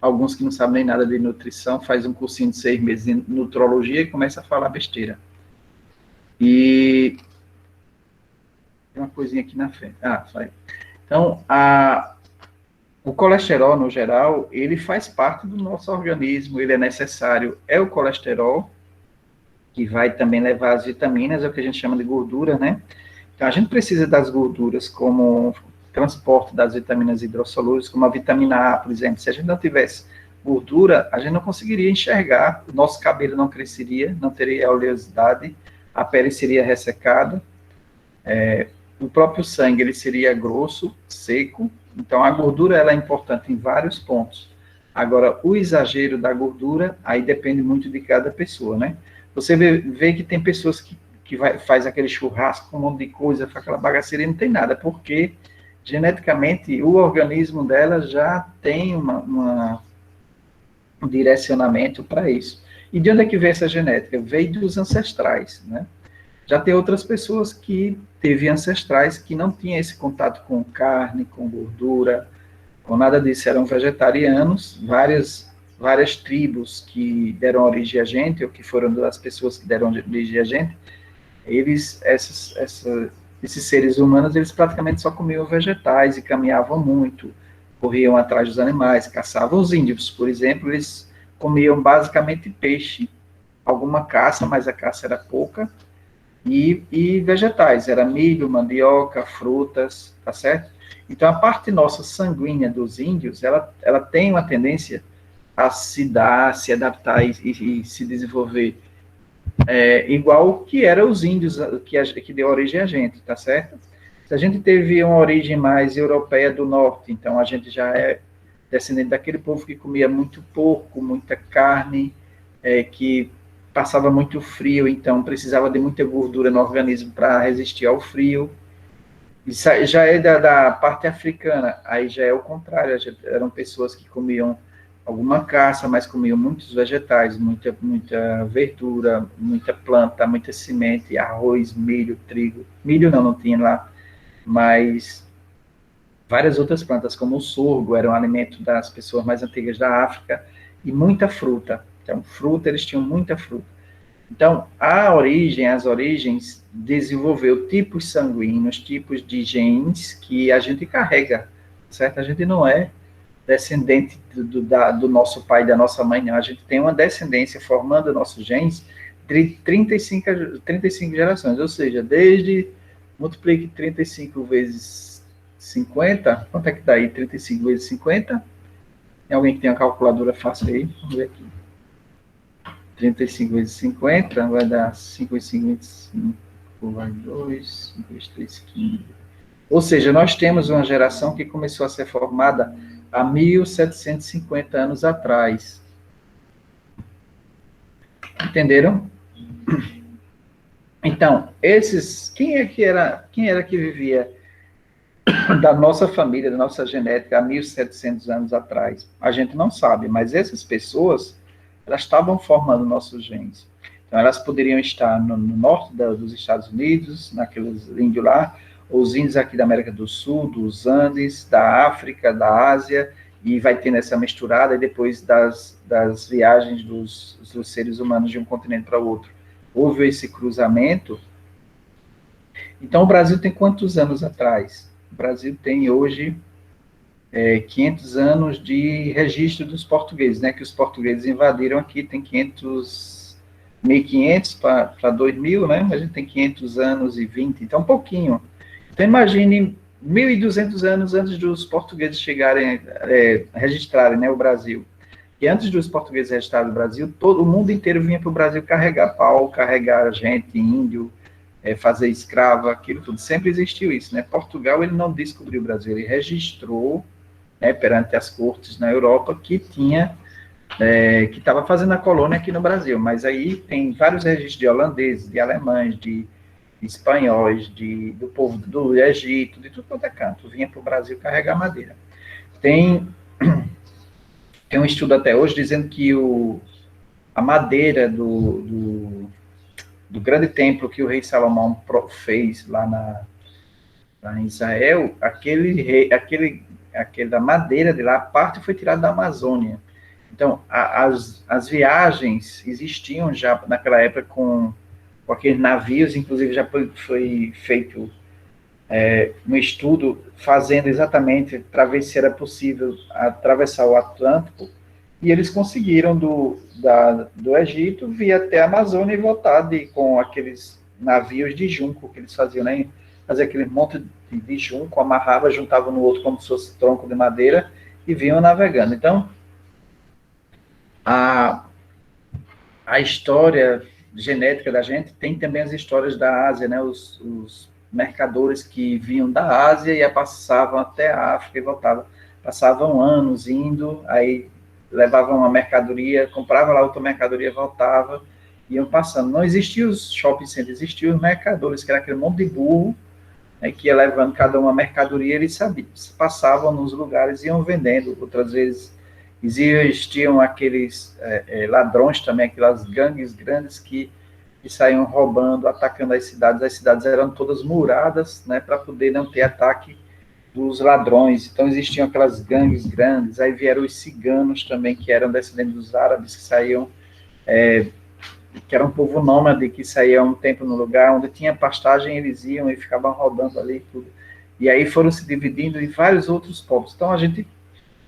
alguns que não sabem nem nada de nutrição, faz um cursinho de 6 meses em nutrologia e começa a falar besteira. E tem uma coisinha aqui na frente. Sai. Então, o colesterol, no geral, ele faz parte do nosso organismo, ele é necessário. É o colesterol, que vai também levar as vitaminas, é o que a gente chama de gordura, né? Então, a gente precisa das gorduras como transporte das vitaminas hidrossolúveis, como a vitamina A, por exemplo. Se a gente não tivesse gordura, a gente não conseguiria enxergar, o nosso cabelo não cresceria, não teria oleosidade, a pele seria ressecada, o próprio sangue ele seria grosso, seco. Então, a gordura ela é importante em vários pontos. Agora, o exagero da gordura, aí depende muito de cada pessoa, né? Você vê que tem pessoas que faz aquele churrasco com um monte de coisa, faz aquela bagaceira e não tem nada, porque geneticamente o organismo dela já tem um direcionamento para isso. E de onde é que veio essa genética? Veio dos ancestrais, né? Já tem outras pessoas que teve ancestrais que não tinham esse contato com carne, com gordura, com nada disso, eram vegetarianos, várias tribos que deram origem a gente, ou que foram das pessoas que deram origem a gente, esses seres humanos, eles praticamente só comiam vegetais e caminhavam muito, corriam atrás dos animais, caçavam. Os índios, por exemplo, eles comiam basicamente peixe, alguma caça, mas a caça era pouca, e vegetais, era milho, mandioca, frutas, tá certo? Então, a parte nossa sanguínea dos índios, ela tem uma tendência a se adaptar e se desenvolver igual que eram os índios que deu origem a gente, tá certo? Se a gente teve uma origem mais europeia do norte, então a gente já é descendente daquele povo que comia muito porco, muita carne, que passava muito frio, então precisava de muita gordura no organismo para resistir ao frio. Isso já é da parte africana, aí já é o contrário, eram pessoas que comiam alguma caça, mas comiam muitos vegetais, muita verdura, muita planta, muita semente, arroz, milho, trigo. Milho não tinha lá, mas várias outras plantas, como o sorgo, era um alimento das pessoas mais antigas da África, e muita fruta. Então, eles tinham muita fruta. Então, as origens desenvolveu tipos sanguíneos, tipos de genes que a gente carrega, certo? A gente não é descendente do nosso pai e da nossa mãe, não. A gente tem uma descendência formando nossos genes de 35 gerações, ou seja, multiplique 35 vezes 50, quanto é que dá aí? 35 vezes 50? Tem alguém que tem uma calculadora fácil aí? Vamos ver aqui. 35 vezes 50 vai dar 5 e 55, vai 2, 2, 3, 15. Ou seja, nós temos uma geração que começou a ser formada há 1.750 anos atrás. Entenderam? Então, quem era que vivia da nossa família, da nossa genética há 1.700 anos atrás? A gente não sabe, mas essas pessoas, elas estavam formando nossos genes. Então, elas poderiam estar no norte dos Estados Unidos, naqueles índios lá, os índios aqui da América do Sul, dos Andes, da África, da Ásia, e vai tendo essa misturada, e depois das viagens dos seres humanos de um continente para o outro, houve esse cruzamento. Então, o Brasil tem quantos anos atrás? O Brasil tem hoje 500 anos de registro dos portugueses, né, que os portugueses invadiram aqui, tem 1.500 para 2.000, né, a gente tem 500 anos e 20, então um pouquinho. Então, imagine 1.200 anos antes dos portugueses chegarem, registrarem, né, o Brasil. E antes dos portugueses registrarem o Brasil, todo o mundo inteiro vinha para o Brasil carregar pau, carregar gente, índio, fazer escravo, aquilo tudo. Sempre existiu isso, né? Portugal, ele não descobriu o Brasil, ele registrou, né, perante as cortes na Europa que que estava fazendo a colônia aqui no Brasil. Mas aí tem vários registros de holandeses, de alemães, de espanhóis, do povo do Egito, de tudo quanto é canto, vinha para o Brasil carregar madeira. Tem um estudo até hoje dizendo que a madeira do grande templo que o rei Salomão fez lá lá em Israel, aquela madeira de lá, a parte foi tirada da Amazônia. Então, as viagens existiam já naquela época com aqueles navios, inclusive já foi feito um estudo fazendo exatamente para ver se era possível atravessar o Atlântico, e eles conseguiram do Egito vir até a Amazônia e voltar com aqueles navios de junco que eles faziam, né? Fazia aquele monte de junco, amarrava, juntava no outro como se fosse tronco de madeira e vinham navegando. Então, a história genética da gente tem também as histórias da Ásia, né? Os mercadores que vinham da Ásia e passavam até a África e voltavam. Passavam anos indo, aí levavam uma mercadoria, compravam lá outra mercadoria, voltava, iam passando. Não existiam os shopping centers, existiam os mercadores, que era aquele monte de burro, né, que ia levando cada uma mercadoria, eles passavam nos lugares e iam vendendo. Outras vezes existiam aqueles ladrões também, aquelas gangues grandes que saíam roubando, atacando as cidades eram todas muradas, né, para poder não ter ataque dos ladrões. Então existiam aquelas gangues grandes, aí vieram os ciganos também, que eram descendentes dos árabes, que saíam, que era um povo nômade, que saía um tempo no lugar onde tinha pastagem, eles iam e ficavam rodando ali tudo. E aí foram se dividindo em vários outros povos. Então a gente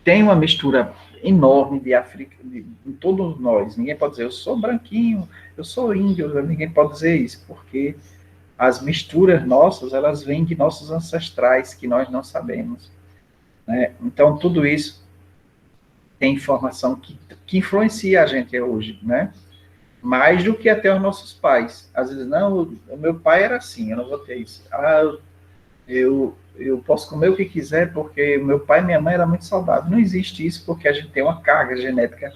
tem uma mistura enorme de África, em todos nós. Ninguém pode dizer, eu sou branquinho, eu sou índio, ninguém pode dizer isso, porque as misturas nossas, elas vêm de nossos ancestrais, que nós não sabemos, né? Então, tudo isso tem informação que influencia a gente hoje, né? Mais do que até os nossos pais. Às vezes, não, o meu pai era assim, eu não vou ter isso. Eu posso comer o que quiser porque meu pai e minha mãe eram muito saudáveis. Não existe isso, porque a gente tem uma carga genética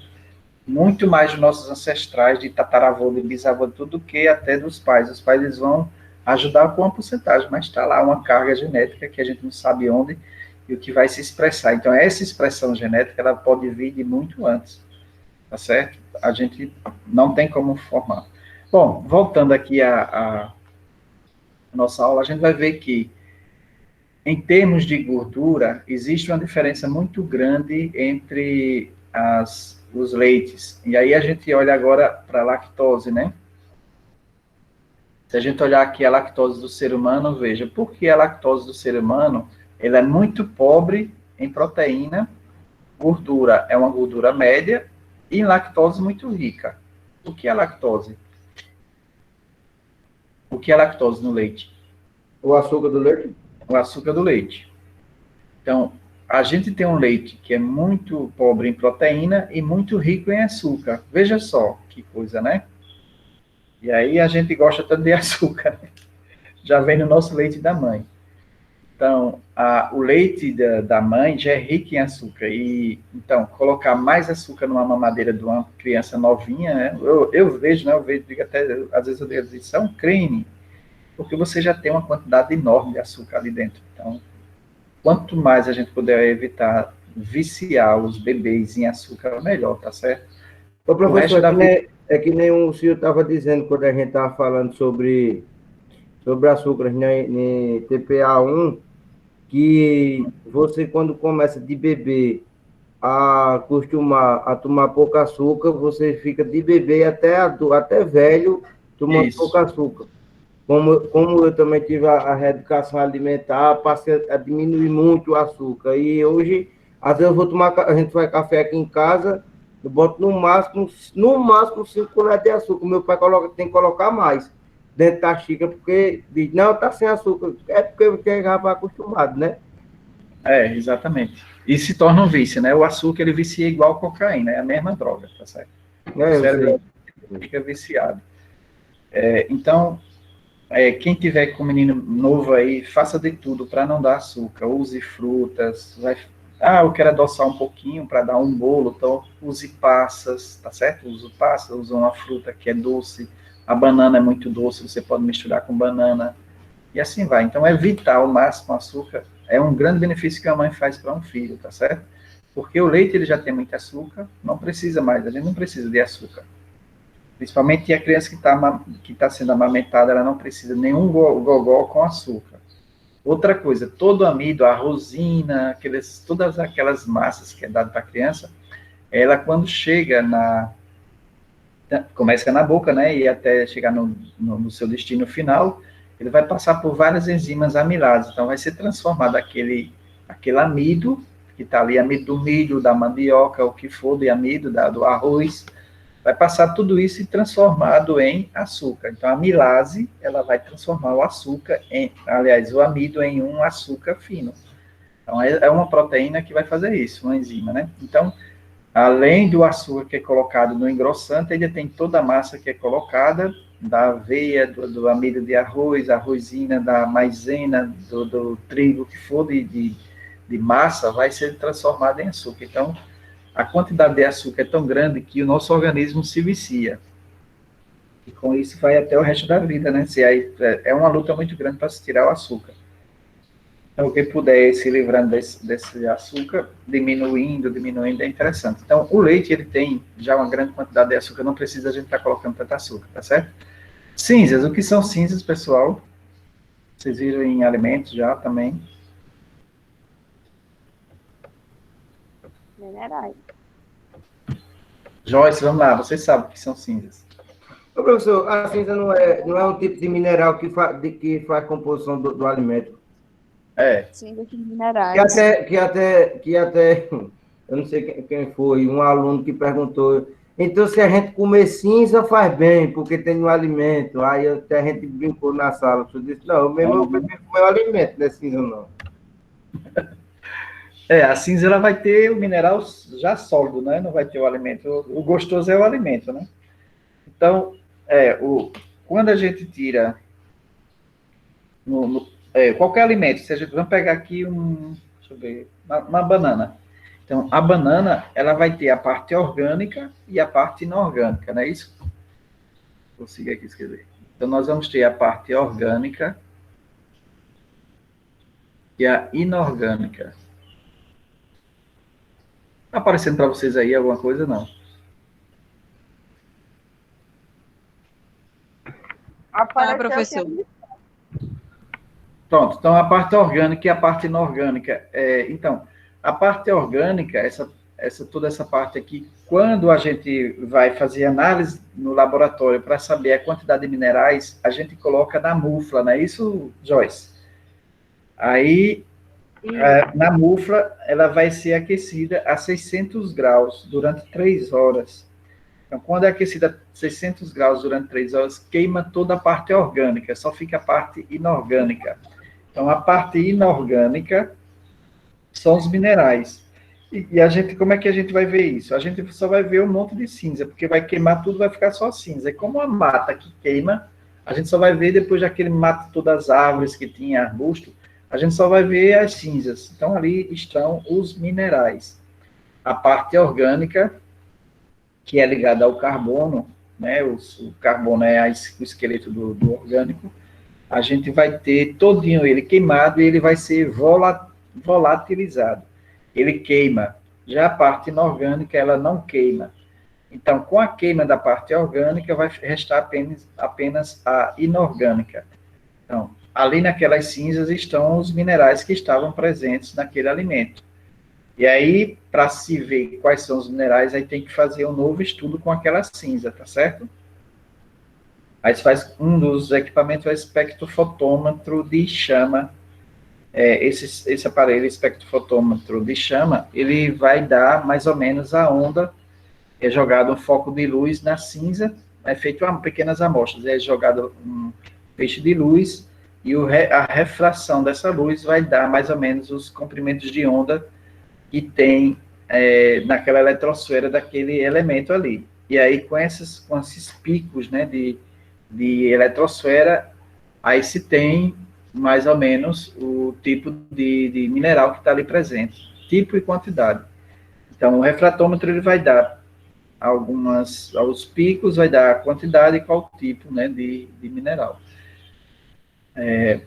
muito mais dos nossos ancestrais, de tataravô, de bisavô, tudo que até dos pais. Os pais, eles vão ajudar com uma porcentagem, mas está lá uma carga genética que a gente não sabe onde e o que vai se expressar. Então, essa expressão genética, ela pode vir de muito antes, tá certo? A gente não tem como formar. Bom, voltando aqui à nossa aula, a gente vai ver que, em termos de gordura, existe uma diferença muito grande entre os leites. E aí a gente olha agora para a lactose, né? Se a gente olhar aqui a lactose do ser humano, veja, por que a lactose do ser humano, ela é muito pobre em proteína, gordura é uma gordura média, e em lactose muito rica. O que é lactose? O que é lactose no leite? O açúcar do leite? O açúcar do leite. Então, a gente tem um leite que é muito pobre em proteína e muito rico em açúcar. Veja só que coisa, né? E aí a gente gosta tanto de açúcar. Já vem no nosso leite da mãe. Então, o leite da mãe já é rico em açúcar. E, então, colocar mais açúcar numa mamadeira de uma criança novinha, né? Eu vejo, né? Digo até, às vezes eu digo, isso é um crime, porque você já tem uma quantidade enorme de açúcar ali dentro. Então, quanto mais a gente puder evitar viciar os bebês em açúcar, melhor, tá certo? Ô, professor, é que nem o senhor estava dizendo quando a gente estava falando sobre açúcar, né, em TPA1, que você, quando começa de bebê a acostumar a tomar pouco açúcar, você fica de bebê até velho tomando pouco açúcar. Como eu também tive a reeducação alimentar, passei a diminuir muito o açúcar. E hoje, às vezes a gente faz café aqui em casa, eu boto no máximo 5 colheres de açúcar. O meu pai tem que colocar mais dentro da xícara, porque diz, não, tá sem açúcar. É porque já vai acostumado, né? Exatamente. E se torna um vício, né? O açúcar, ele vicia igual a cocaína, é a mesma droga, tá certo? O cérebro fica viciado. Então, quem tiver com um menino novo aí, faça de tudo para não dar açúcar. Use frutas. Eu quero adoçar um pouquinho para dar um bolo, então use passas, tá certo? Use passas, use uma fruta que é doce. A banana é muito doce, você pode misturar com banana. E assim vai. Então, evitar ao máximo açúcar é um grande benefício que a mãe faz para um filho, tá certo? Porque o leite, ele já tem muito açúcar, não precisa mais, a gente não precisa de açúcar. Principalmente a criança que tá sendo amamentada, ela não precisa de nenhum gogó com açúcar. Outra coisa, todo amido, a rosina, todas aquelas massas que é dado para a criança, ela quando chega começa na boca, né, e até chegar no seu destino final, ele vai passar por várias enzimas amilases, então vai ser transformado aquele amido, que está ali, amido do milho, da mandioca, o que for de amido, do arroz, vai passar tudo isso e transformado em açúcar. Então, a amilase, ela vai transformar o açúcar, o amido em um açúcar fino. Então, é uma proteína que vai fazer isso, uma enzima, né? Então, além do açúcar que é colocado no engrossante, ainda tem toda a massa que é colocada, da aveia, do amido de arroz, a rosina, da maisena, do trigo, que for de massa, vai ser transformada em açúcar. Então, a quantidade de açúcar é tão grande que o nosso organismo se vicia. E com isso vai até o resto da vida, né? É uma luta muito grande para se tirar o açúcar. Então, quem puder ir se livrando desse açúcar, diminuindo, é interessante. Então, o leite, ele tem já uma grande quantidade de açúcar, não precisa a gente estar colocando tanto açúcar, tá certo? Cinzas, o que são cinzas, pessoal? Vocês viram em alimentos já também? Minerais. Joyce, vamos lá, vocês sabem o que são cinzas. Ô, professor, a cinza não é um tipo de mineral que faz composição do alimento. Cinza de minerais. Que até, eu não sei quem foi, um aluno que perguntou, então se a gente comer cinza faz bem, porque tem no alimento. Aí até a gente brincou na sala, eu disse, não, eu prefiro comer o alimento, não é cinza não. A cinza ela vai ter o mineral já sólido, né? Não vai ter o alimento. O gostoso é o alimento, né? Então, quando a gente tira qualquer alimento, se a gente vamos pegar aqui deixa eu ver, uma banana. Então, a banana, ela vai ter a parte orgânica e a parte inorgânica, não é isso? Vou seguir aqui escrever. Então, nós vamos ter a parte orgânica e a inorgânica. Está aparecendo para vocês aí alguma coisa, não? Professor. Pronto, então a parte orgânica e a parte inorgânica. Então, a parte orgânica, toda essa parte aqui, quando a gente vai fazer análise no laboratório para saber a quantidade de minerais, a gente coloca na mufla, não é isso, Joyce? Aí, na mufla, ela vai ser aquecida a 600 graus durante 3 horas. Então, quando é aquecida a 600 graus durante 3 horas, queima toda a parte orgânica, só fica a parte inorgânica. Então, a parte inorgânica são os minerais. E a gente, como é que a gente vai ver isso? A gente só vai ver um monte de cinza, porque vai queimar tudo, vai ficar só cinza. É como a mata que queima, a gente só vai ver depois daquele mato, todas as árvores que tinha arbusto, a gente só vai ver as cinzas. Então, ali estão os minerais. A parte orgânica, que é ligada ao carbono, né? O carbono é o esqueleto do orgânico. A gente vai ter todinho ele queimado e ele vai ser volatilizado. Ele queima. Já a parte inorgânica, ela não queima. Então, com a queima da parte orgânica, vai restar apenas a inorgânica. Então, ali naquelas cinzas estão os minerais que estavam presentes naquele alimento. E aí, para se ver quais são os minerais, aí tem que fazer um novo estudo com aquela cinza, tá certo? Aí faz um dos equipamentos é o espectrofotômetro de chama. Esse aparelho, espectrofotômetro de chama, ele vai dar mais ou menos a onda, é jogado um foco de luz na cinza, é feito pequenas amostras, é jogado um feixe de luz, e a refração dessa luz vai dar mais ou menos os comprimentos de onda que tem naquela eletrosfera daquele elemento ali. E aí, com esses picos, né, de eletrosfera, aí se tem mais ou menos o tipo de mineral que está ali presente, tipo e quantidade. Então, o refratômetro ele vai dar aos picos, vai dar a quantidade e qual tipo, né, de mineral. É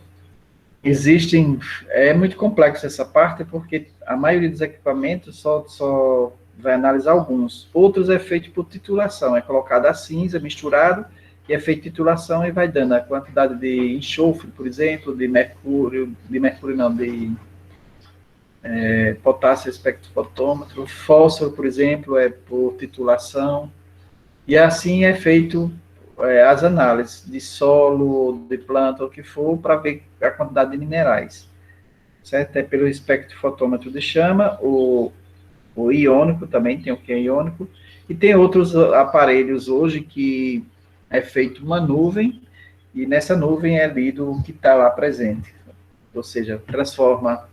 muito complexo essa parte, porque a maioria dos equipamentos só vai analisar alguns. Outros é feito por titulação, é colocado a cinza, misturado, que é feita titulação e vai dando a quantidade de enxofre, por exemplo, de potássio espectrofotômetro, fósforo, por exemplo, é por titulação, e assim é feito as análises de solo, de planta, o que for, para ver a quantidade de minerais, certo? É pelo espectrofotômetro de chama, o iônico também, tem o que é iônico, e tem outros aparelhos hoje que é feito uma nuvem, e nessa nuvem é lido o que está lá presente, ou seja, transforma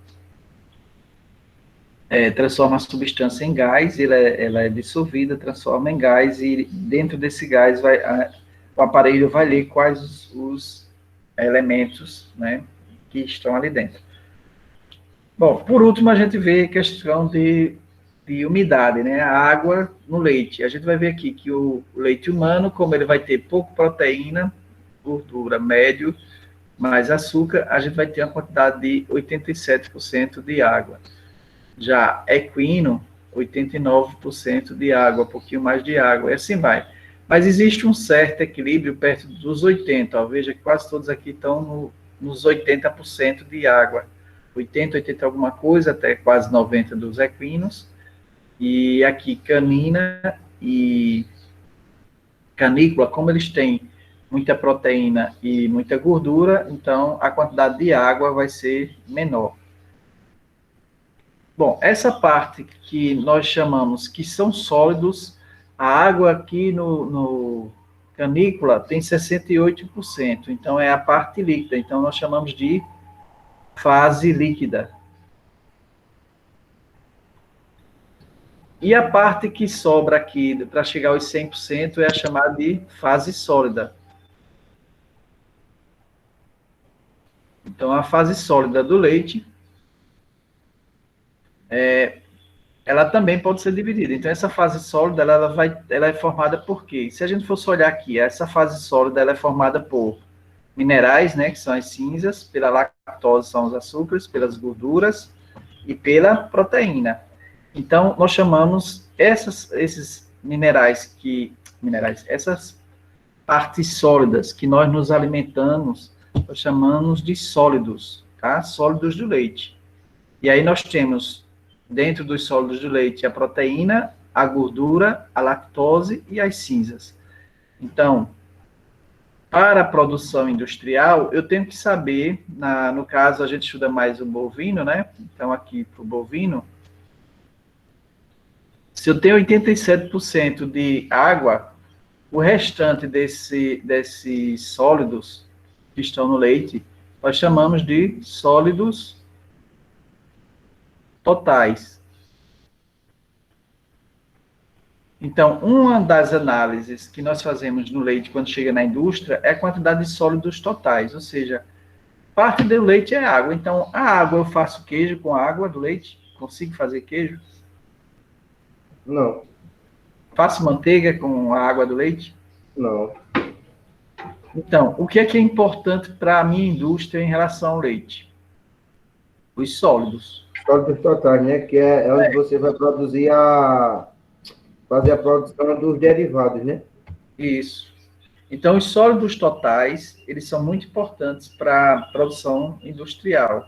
a substância em gás, ela é dissolvida, transforma em gás, e dentro desse gás o aparelho vai ler quais os elementos, né, que estão ali dentro. Bom, por último, a gente vê a questão de umidade, né, a água no leite. A gente vai ver aqui que o leite humano, como ele vai ter pouco proteína, gordura, médio, mais açúcar, a gente vai ter uma quantidade de 87% de água. Já equino, 89% de água, um pouquinho mais de água, e assim vai. Mas existe um certo equilíbrio perto dos 80%, ó, veja que quase todos aqui estão nos 80% de água. 80 alguma coisa, até quase 90% dos equinos. E aqui canina e canícula, como eles têm muita proteína e muita gordura, então a quantidade de água vai ser menor. Bom, essa parte que nós chamamos que são sólidos, a água aqui no canícula tem 68%, então é a parte líquida, então nós chamamos de fase líquida. E a parte que sobra aqui para chegar aos 100% é a chamada de fase sólida. Então, a fase sólida do leite, ela também pode ser dividida. Então, essa fase sólida, ela é formada por quê? Se a gente fosse olhar aqui, essa fase sólida, ela é formada por minerais, né, que são as cinzas, pela lactose, são os açúcares, pelas gorduras e pela proteína. Então, nós chamamos esses essas partes sólidas que nós nos alimentamos, nós chamamos de sólidos, tá? Sólidos do leite. E aí nós temos, dentro dos sólidos do leite, a proteína, a gordura, a lactose e as cinzas. Então, para a produção industrial, eu tenho que saber, no caso, a gente estuda mais o bovino, né? Então, aqui para o bovino, se eu tenho 87% de água, o restante desses sólidos que estão no leite, nós chamamos de sólidos totais. Então, uma das análises que nós fazemos no leite quando chega na indústria é a quantidade de sólidos totais, ou seja, parte do leite é água. Então, a água, eu faço queijo com a água do leite? Consigo fazer queijo? Não. Faço manteiga com a água do leite? Não. Então, o que é importante para a minha indústria em relação ao leite? Os sólidos. Sólidos totais, né? Que é onde você vai produzir fazer a produção dos derivados, né? Isso. Então, os sólidos totais, eles são muito importantes para a produção industrial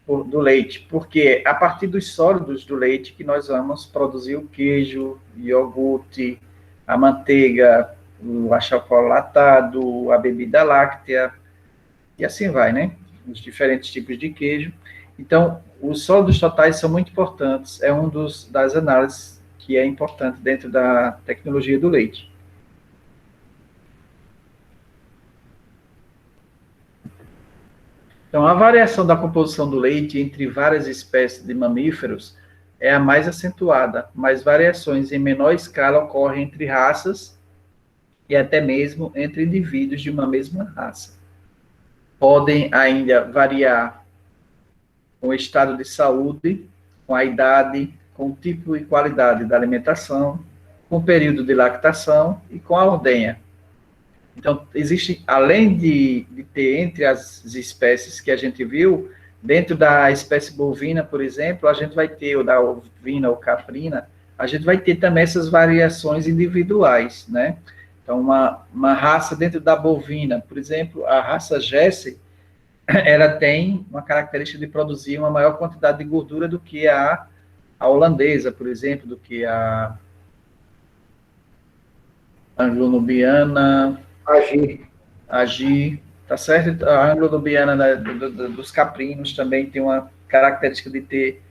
do leite, porque é a partir dos sólidos do leite que nós vamos produzir o queijo, iogurte, a manteiga, o achocolatado, a bebida láctea, e assim vai, né? Os diferentes tipos de queijo. Então, os sólidos totais são muito importantes, é um das análises que é importante dentro da tecnologia do leite. Então, a variação da composição do leite entre várias espécies de mamíferos é a mais acentuada, mas variações em menor escala ocorrem entre raças e até mesmo entre indivíduos de uma mesma raça. Podem ainda variar com o estado de saúde, com a idade, com o tipo e qualidade da alimentação, com o período de lactação e com a ordenha. Então, existe, além de ter entre as espécies que a gente viu, dentro da espécie bovina, por exemplo, a gente vai ter, ou da ovina ou caprina, a gente vai ter também essas variações individuais, né? Então, uma raça dentro da bovina, por exemplo, a raça Jersey, ela tem uma característica de produzir uma maior quantidade de gordura do que a holandesa, por exemplo, do que a anglo-nubiana, Agi, tá certo? A anglo-nubiana, né, dos caprinos também tem uma característica de ter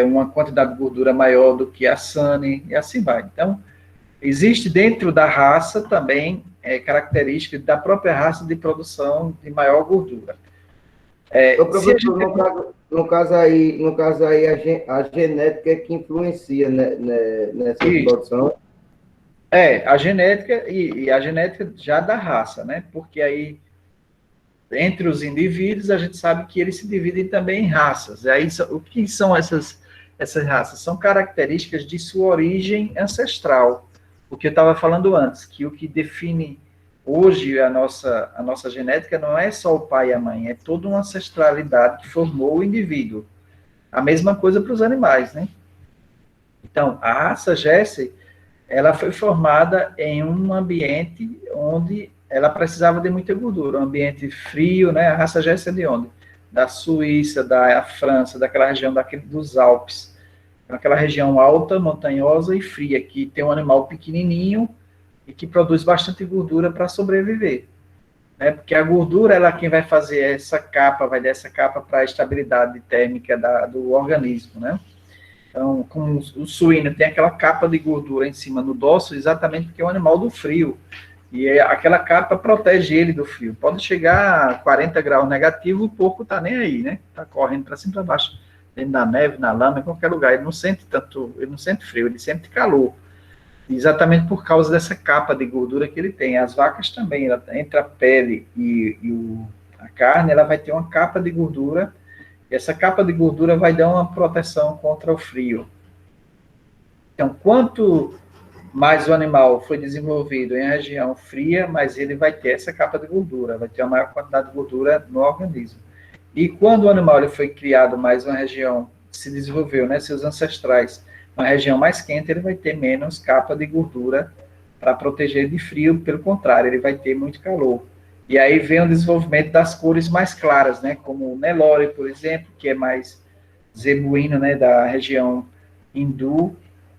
uma quantidade de gordura maior do que a Sane, e assim vai. Então, existe dentro da raça também característica da própria raça de produção de maior gordura. Professor, no caso aí, a genética é que influencia, né, nessa produção. A genética e a genética já da raça, né? Porque aí, entre os indivíduos, a gente sabe que eles se dividem também em raças. Aí, o que são essas raças? São características de sua origem ancestral. O que eu estava falando antes, que o que define hoje a nossa genética não é só o pai e a mãe, é toda uma ancestralidade que formou o indivíduo. A mesma coisa para os animais, né? Então, a raça Jersey, ela foi formada em um ambiente onde ela precisava de muita gordura, um ambiente frio, né? A raça Jersey é de onde? Da Suíça, da França, daquela região dos Alpes, aquela região alta, montanhosa e fria, que tem um animal pequenininho e que produz bastante gordura para sobreviver, né? Porque a gordura, ela quem vai fazer essa capa, vai dar essa capa para a estabilidade térmica do organismo, né? Então, como o suíno tem aquela capa de gordura em cima do dorso, exatamente porque é um animal do frio. E aquela capa protege ele do frio. Pode chegar a 40 graus negativo, o porco tá nem aí, né? Tá correndo para cima e para baixo, dentro da neve, na lama, em qualquer lugar. Ele não sente frio, ele sente calor. Exatamente por causa dessa capa de gordura que ele tem. As vacas também, entre a pele e a carne, ela vai ter uma capa de gordura. E essa capa de gordura vai dar uma proteção contra o frio. Então, quanto mais o animal foi desenvolvido em região fria, mais ele vai ter essa capa de gordura, vai ter uma maior quantidade de gordura no organismo. E quando o animal ele foi criado mais uma região, se desenvolveu, né, seus ancestrais, uma região mais quente, ele vai ter menos capa de gordura para proteger de frio, pelo contrário, ele vai ter muito calor. E aí vem o desenvolvimento das cores mais claras, né? Como o Nelore, por exemplo, que é mais zebuíno, né? Da região hindu,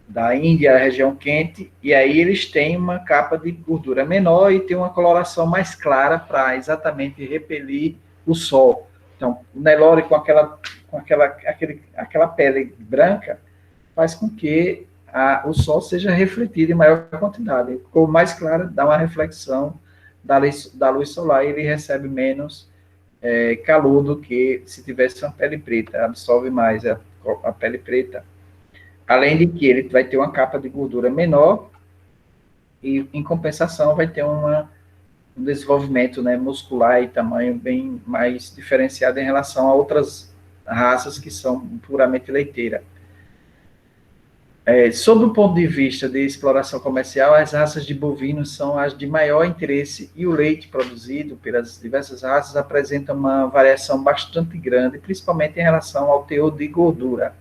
da Índia, a região quente. E aí eles têm uma capa de gordura menor e tem uma coloração mais clara para exatamente repelir o sol. Então, o Nelore com aquela pele branca faz com que o sol seja refletido em maior quantidade. Ficou mais clara, dá uma reflexão da luz solar, ele recebe menos calor do que se tivesse uma pele preta, absorve mais a pele preta. Além de que ele vai ter uma capa de gordura menor e, em compensação, vai ter um desenvolvimento, né, muscular e tamanho bem mais diferenciado em relação a outras raças que são puramente leiteiras. Sob o ponto de vista de exploração comercial, as raças de bovinos são as de maior interesse e o leite produzido pelas diversas raças apresenta uma variação bastante grande, principalmente em relação ao teor de gordura.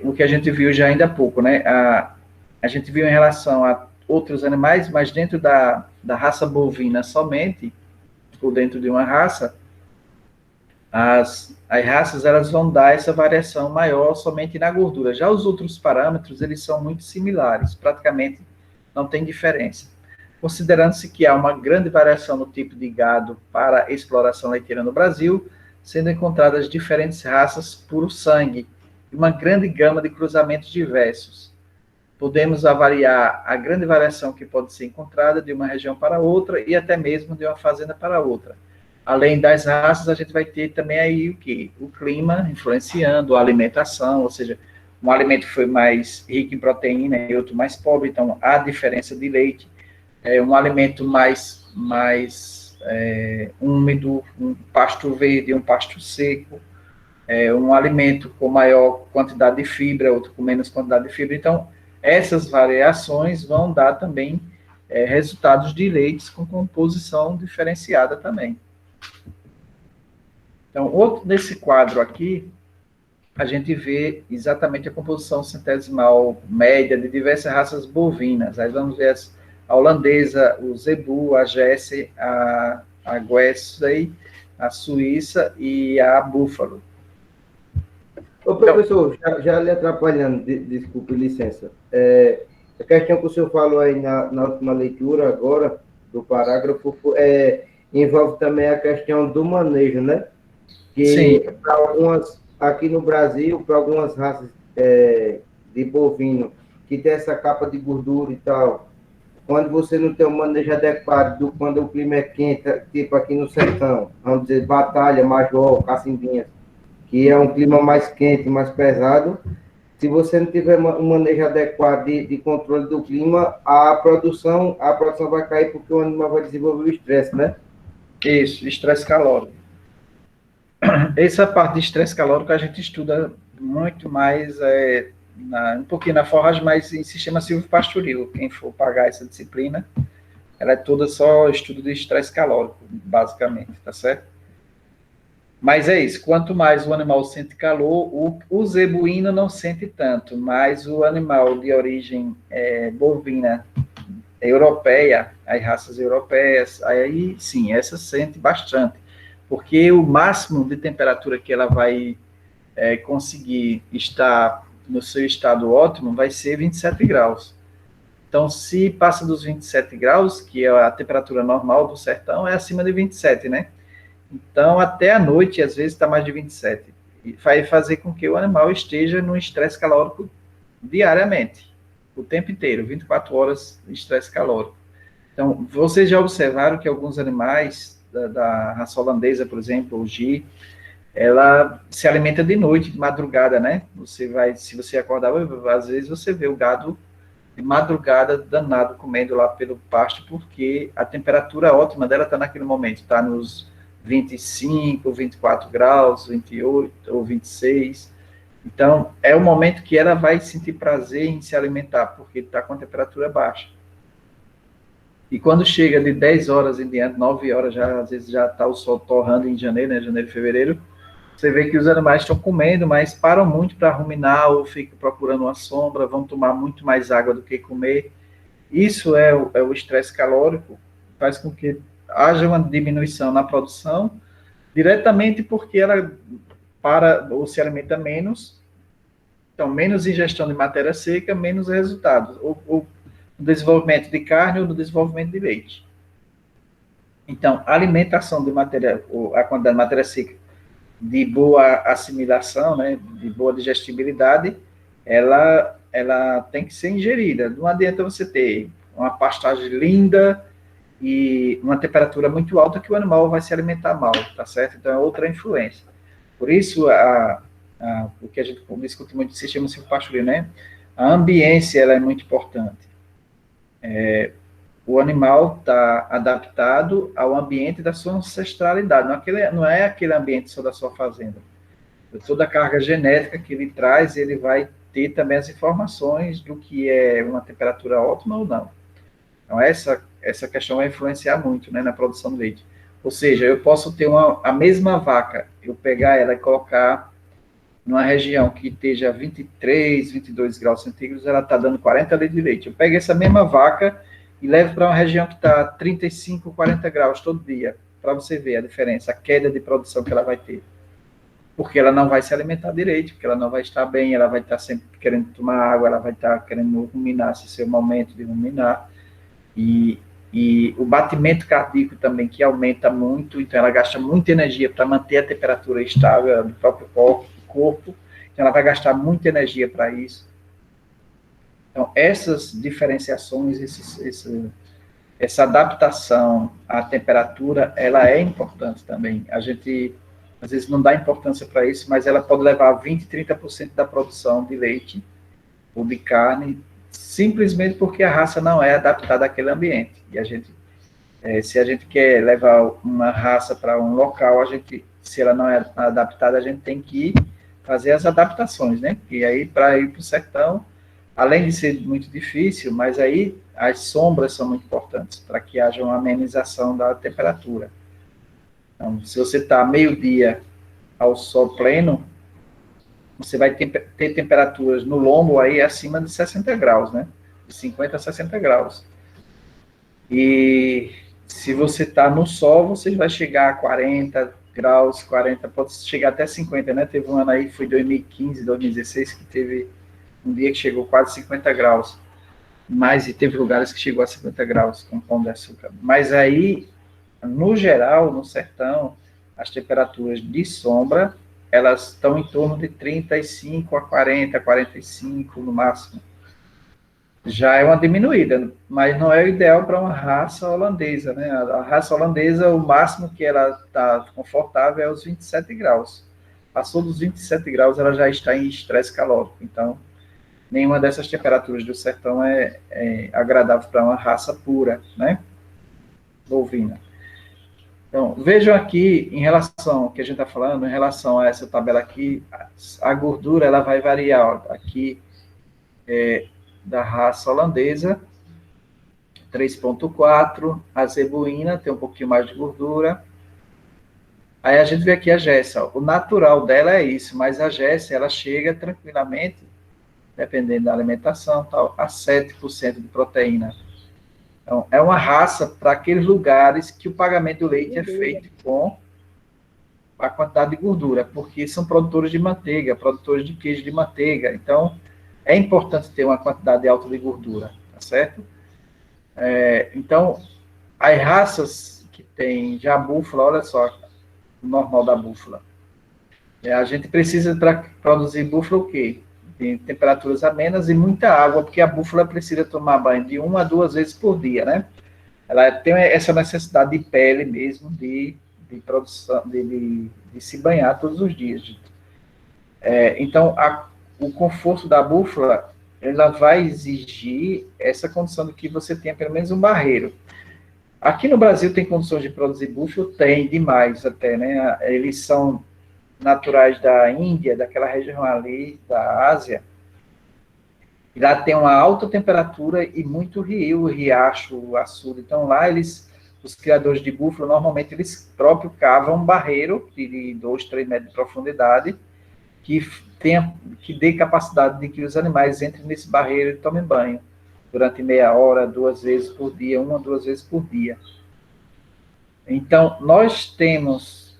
O que a gente viu já ainda há pouco, né? A gente viu em relação a outros animais, mas dentro da raça bovina somente, ou dentro de uma raça, as raças elas vão dar essa variação maior somente na gordura. Já os outros parâmetros, eles são muito similares, praticamente não tem diferença. Considerando-se que há uma grande variação no tipo de gado para exploração leiteira no Brasil, sendo encontradas diferentes raças por sangue, e uma grande gama de cruzamentos diversos. Podemos avaliar a grande variação que pode ser encontrada de uma região para outra e até mesmo de uma fazenda para outra. Além das raças, a gente vai ter também aí o quê? O clima influenciando, a alimentação, ou seja, um alimento foi mais rico em proteína e outro mais pobre, então há diferença de leite. Um alimento mais úmido, um pasto verde, um pasto seco, um alimento com maior quantidade de fibra, outro com menos quantidade de fibra. Então, essas variações vão dar também resultados de leites com composição diferenciada também. Então, nesse quadro aqui, a gente vê exatamente a composição centesimal média de diversas raças bovinas. Aí vamos ver a holandesa, o zebu, a Jersey, a Guernsey, a Suíça e a búfalo. Ô, professor, já lhe atrapalhando, desculpe, licença. A questão que o senhor falou aí na última leitura agora, do parágrafo, envolve também a questão do manejo, né? Que para algumas, aqui no Brasil, para algumas raças de bovino, que tem essa capa de gordura e tal, quando você não tem um manejo adequado, quando o clima é quente, tipo aqui no sertão, vamos dizer, Batalha, Major, Cacimbinhas, que é um clima mais quente, mais pesado, se você não tiver um manejo adequado de controle do clima, a produção vai cair porque o animal vai desenvolver o estresse, né? Isso, estresse calórico. Essa parte de estresse calórico a gente estuda muito mais, um pouquinho na forragem, mas em sistema silvopastoril. Quem for pagar essa disciplina, ela é toda só estudo de estresse calórico, basicamente, tá certo? Mas é isso, quanto mais o animal sente calor, o zebuíno não sente tanto, mas o animal de origem bovina europeia, as raças europeias, aí sim, essa sente bastante, porque o máximo de temperatura que ela vai conseguir estar no seu estado ótimo vai ser 27 graus. Então, se passa dos 27 graus, que é a temperatura normal do sertão, é acima de 27, né? Então, até a noite, às vezes, está mais de 27. E vai fazer com que o animal esteja no estresse calórico diariamente, o tempo inteiro, 24 horas de estresse calórico. Então, vocês já observaram que alguns animais da raça holandesa, por exemplo, o G, ela se alimenta de noite, de madrugada, né? Se você acordar, às vezes você vê o gado de madrugada danado comendo lá pelo pasto, porque a temperatura ótima dela está naquele momento, está nos 25, 24 graus, 28 ou 26. Então, é o momento que ela vai sentir prazer em se alimentar, porque está com a temperatura baixa. E quando chega de 10 horas em diante, 9 horas, às vezes já está o sol torrando em janeiro, né, janeiro e fevereiro, você vê que os animais estão comendo, mas param muito para ruminar ou ficam procurando uma sombra, vão tomar muito mais água do que comer. Isso é o estresse calórico, faz com que haja uma diminuição na produção, diretamente porque ela para ou se alimenta menos, então menos ingestão de matéria seca, menos resultados, ou no desenvolvimento de carne ou no desenvolvimento de leite. Então, a alimentação de matéria, ou a quantidade de matéria seca de boa assimilação, né, de boa digestibilidade, ela tem que ser ingerida. Não adianta você ter uma pastagem linda e uma temperatura muito alta que o animal vai se alimentar mal, tá certo? Então, é outra influência. Por isso, o que a gente discute muito do sistema silvopastoril, né? A ambiência, ela é muito importante. O animal está adaptado ao ambiente da sua ancestralidade, não é aquele ambiente só da sua fazenda. Toda a carga genética que ele traz, ele vai ter também as informações do que é uma temperatura ótima ou não. Então, essa questão vai influenciar muito, né, na produção de leite. Ou seja, eu posso ter a mesma vaca, eu pegar ela e colocar numa região que esteja 23, 22 graus centígrados, ela está dando 40 litros de leite. Eu pego essa mesma vaca e levo para uma região que está 35, 40 graus todo dia, para você ver a diferença, a queda de produção que ela vai ter. Porque ela não vai se alimentar direito, porque ela não vai estar bem, ela vai estar sempre querendo tomar água, ela vai estar querendo ruminar, se ser o momento de ruminar. E o batimento cardíaco também, que aumenta muito, então ela gasta muita energia para manter a temperatura estável do próprio corpo, então ela vai gastar muita energia para isso. Então, essas diferenciações, essa adaptação à temperatura, ela é importante também. A gente, às vezes, não dá importância para isso, mas ela pode levar 20%, 30% da produção de leite ou de carne, simplesmente porque a raça não é adaptada àquele ambiente. E a gente, se a gente quer levar uma raça para um local, se ela não é adaptada, a gente tem que fazer as adaptações, né? E aí, para ir para o sertão, além de ser muito difícil, mas aí as sombras são muito importantes, para que haja uma amenização da temperatura. Então, se você está meio-dia ao sol pleno, você vai ter temperaturas no lombo aí acima de 60 graus, né? De 50 a 60 graus. E se você está no sol, você vai chegar a 40 graus, 40, pode chegar até 50, né? Teve um ano aí, foi 2015, 2016, que teve um dia que chegou quase 50 graus. Mas e teve lugares que chegou a 50 graus com pão de açúcar. Mas aí, no geral, no sertão, as temperaturas de sombra, elas estão em torno de 35 a 40, 45 no máximo. Já é uma diminuída, mas não é o ideal para uma raça holandesa, né? A raça holandesa, o máximo que ela está confortável é os 27 graus. Passou dos 27 graus, ela já está em estresse calórico. Então, nenhuma dessas temperaturas do sertão é agradável para uma raça pura, né? Bovina. Então, vejam aqui, em relação ao que a gente está falando, em relação a essa tabela aqui, a gordura ela vai variar. Ó, aqui da raça holandesa, 3,4, a zebuína tem um pouquinho mais de gordura. Aí a gente vê aqui a Jessa, o natural dela é isso, mas a Jessa, ela chega tranquilamente, dependendo da alimentação, tal, a 7% de proteína. Então, é uma raça para aqueles lugares que o pagamento do leite é feito com a quantidade de gordura, porque são produtores de manteiga, produtores de queijo de manteiga, então é importante ter uma quantidade alta de gordura, tá certo? Então, as raças que tem já a búfala, olha só, o normal da búfala. A gente precisa, para produzir búfala, o quê? Tem temperaturas amenas e muita água, porque a búfala precisa tomar banho de 1 a 2 vezes por dia, né? Ela tem essa necessidade de pele mesmo, de produção, de se banhar todos os dias. Então, o conforto da búfala, ela vai exigir essa condição de que você tenha pelo menos um barreiro. Aqui no Brasil tem condições de produzir búfalo? Tem, demais até, né? Eles são naturais da Índia, daquela região ali, da Ásia. E lá tem uma alta temperatura e muito rio, riacho, açude. Então lá os criadores de búfalo, normalmente eles próprios cavam um barreiro de 2, 3 metros de profundidade, que dê capacidade de que os animais entrem nesse barreiro e tomem banho durante meia hora, 2 vezes por dia, 1 a 2 vezes por dia. Então, nós temos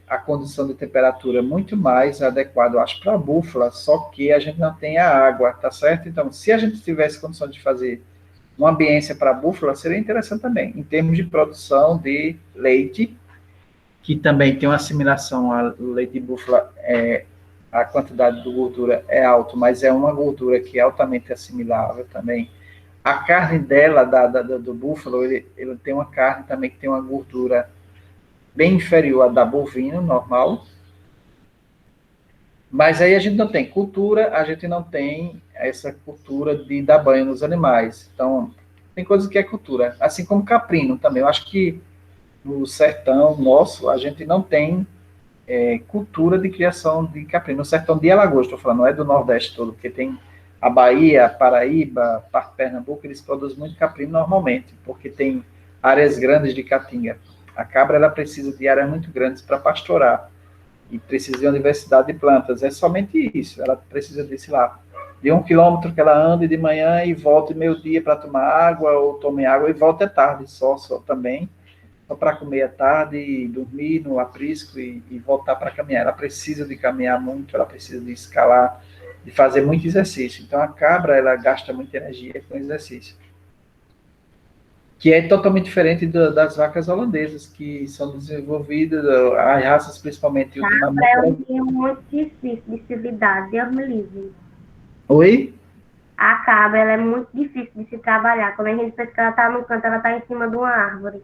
a condição de temperatura muito mais adequada, eu acho, para a búfala, só que a gente não tem a água, tá certo? Então, se a gente tivesse condição de fazer uma ambiência para a búfala, seria interessante também, em termos de produção de leite, que também tem uma assimilação ao leite de búfala, a quantidade de gordura é alta, mas é uma gordura que é altamente assimilável também. A carne dela, do búfalo, ele tem uma carne também que tem uma gordura bem inferior à da bovina, normal. Mas aí a gente não tem cultura, a gente não tem essa cultura de dar banho nos animais. Então, tem coisa que é cultura. Assim como caprino também. Eu acho que no sertão nosso, a gente não tem cultura de criação de caprino. No sertão de Alagoas, estou falando, não é do Nordeste todo, porque tem a Bahia, a Paraíba, parte de Pernambuco, eles produzem muito caprino normalmente, porque tem áreas grandes de caatinga. A cabra, ela precisa de áreas muito grandes para pastorar, e precisa de uma diversidade de plantas. É somente isso, ela precisa desse lá. De 1 quilômetro que ela ande de manhã e volte meio-dia para tomar água, ou tome água e volte à tarde, só também, só para comer à tarde, e dormir no aprisco e voltar para caminhar. Ela precisa de caminhar muito, ela precisa de escalar, de fazer muito exercício. Então, a cabra, ela gasta muita energia com exercício. Que é totalmente diferente das vacas holandesas, que são desenvolvidas, as raças principalmente... Cabra é um dia muito difícil de se lidar, Deus me livre. Oi? A cabra, ela é muito difícil de se trabalhar. Quando a gente pensa que ela está no canto, ela está em cima de uma árvore.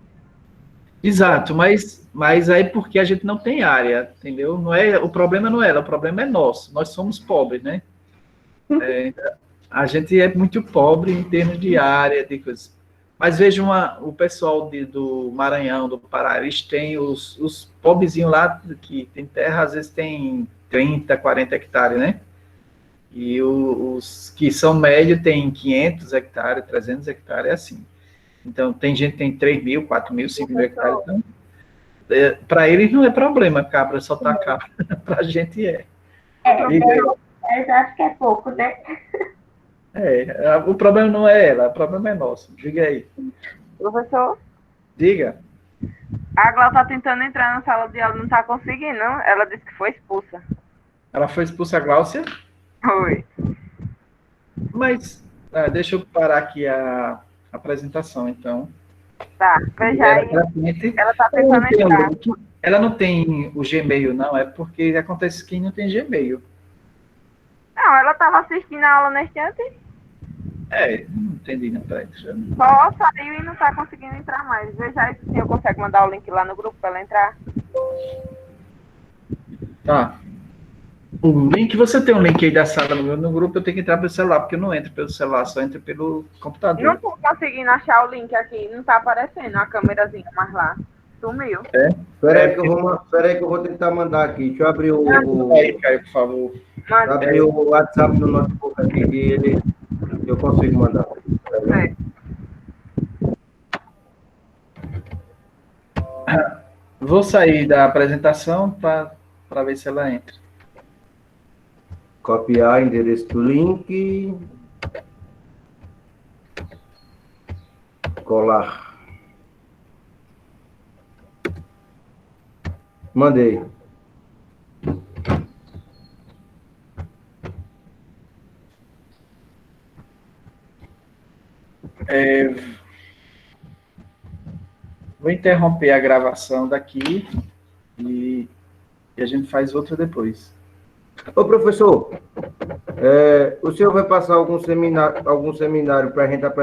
Exato, mas aí porque a gente não tem área, entendeu? O problema não é ela, o problema é nosso. Nós somos pobres, né? A gente é muito pobre em termos de área, de coisas. Mas vejam o pessoal do Maranhão, do Pará, eles têm os pobrezinhos lá, que tem terra, às vezes tem 30, 40 hectares, né? E os que são médios têm 500 hectares, 300 hectares, é assim. Então, tem gente que tem 3 mil, 4 mil, 5 mil hectares. Então, para eles não é problema, cabra, só tá cabra. Para a gente é. Eles acham que é pouco, né? O problema não é ela, o problema é nosso. Diga aí. Professor, Diga. a Glau tá tentando entrar na sala de aula, não tá conseguindo, não? Ela disse que foi expulsa. Ela foi expulsa, a Gláucia? Foi. Mas, deixa eu parar aqui a apresentação, então. Tá, veja aí. Ela tá tentando entrar. Ela não tem o Gmail, não, é porque acontece que não tem Gmail. Não, ela tava assistindo a aula neste antes. Não entendi, não, peraí. Só saiu e não tá conseguindo entrar mais. Veja aí se o senhor consegue mandar o link lá no grupo pra ela entrar. Tá. O link, você tem um link aí da sala no grupo, eu tenho que entrar pelo celular, porque eu não entro pelo celular, só entro pelo computador. Não tô conseguindo achar o link aqui, não tá aparecendo a câmerazinha mais lá. Sumiu. Espera aí que eu vou tentar mandar aqui. Deixa eu abrir Aí, Caio, por favor. Abrir o WhatsApp no notebook aqui que eu consigo mandar. Vou sair da apresentação para ver se ela entra. Copiar endereço do link. Colar. Mandei. Vou interromper a gravação daqui e a gente faz outra depois. Ô, professor, o senhor vai passar algum seminário para a gente apresentar?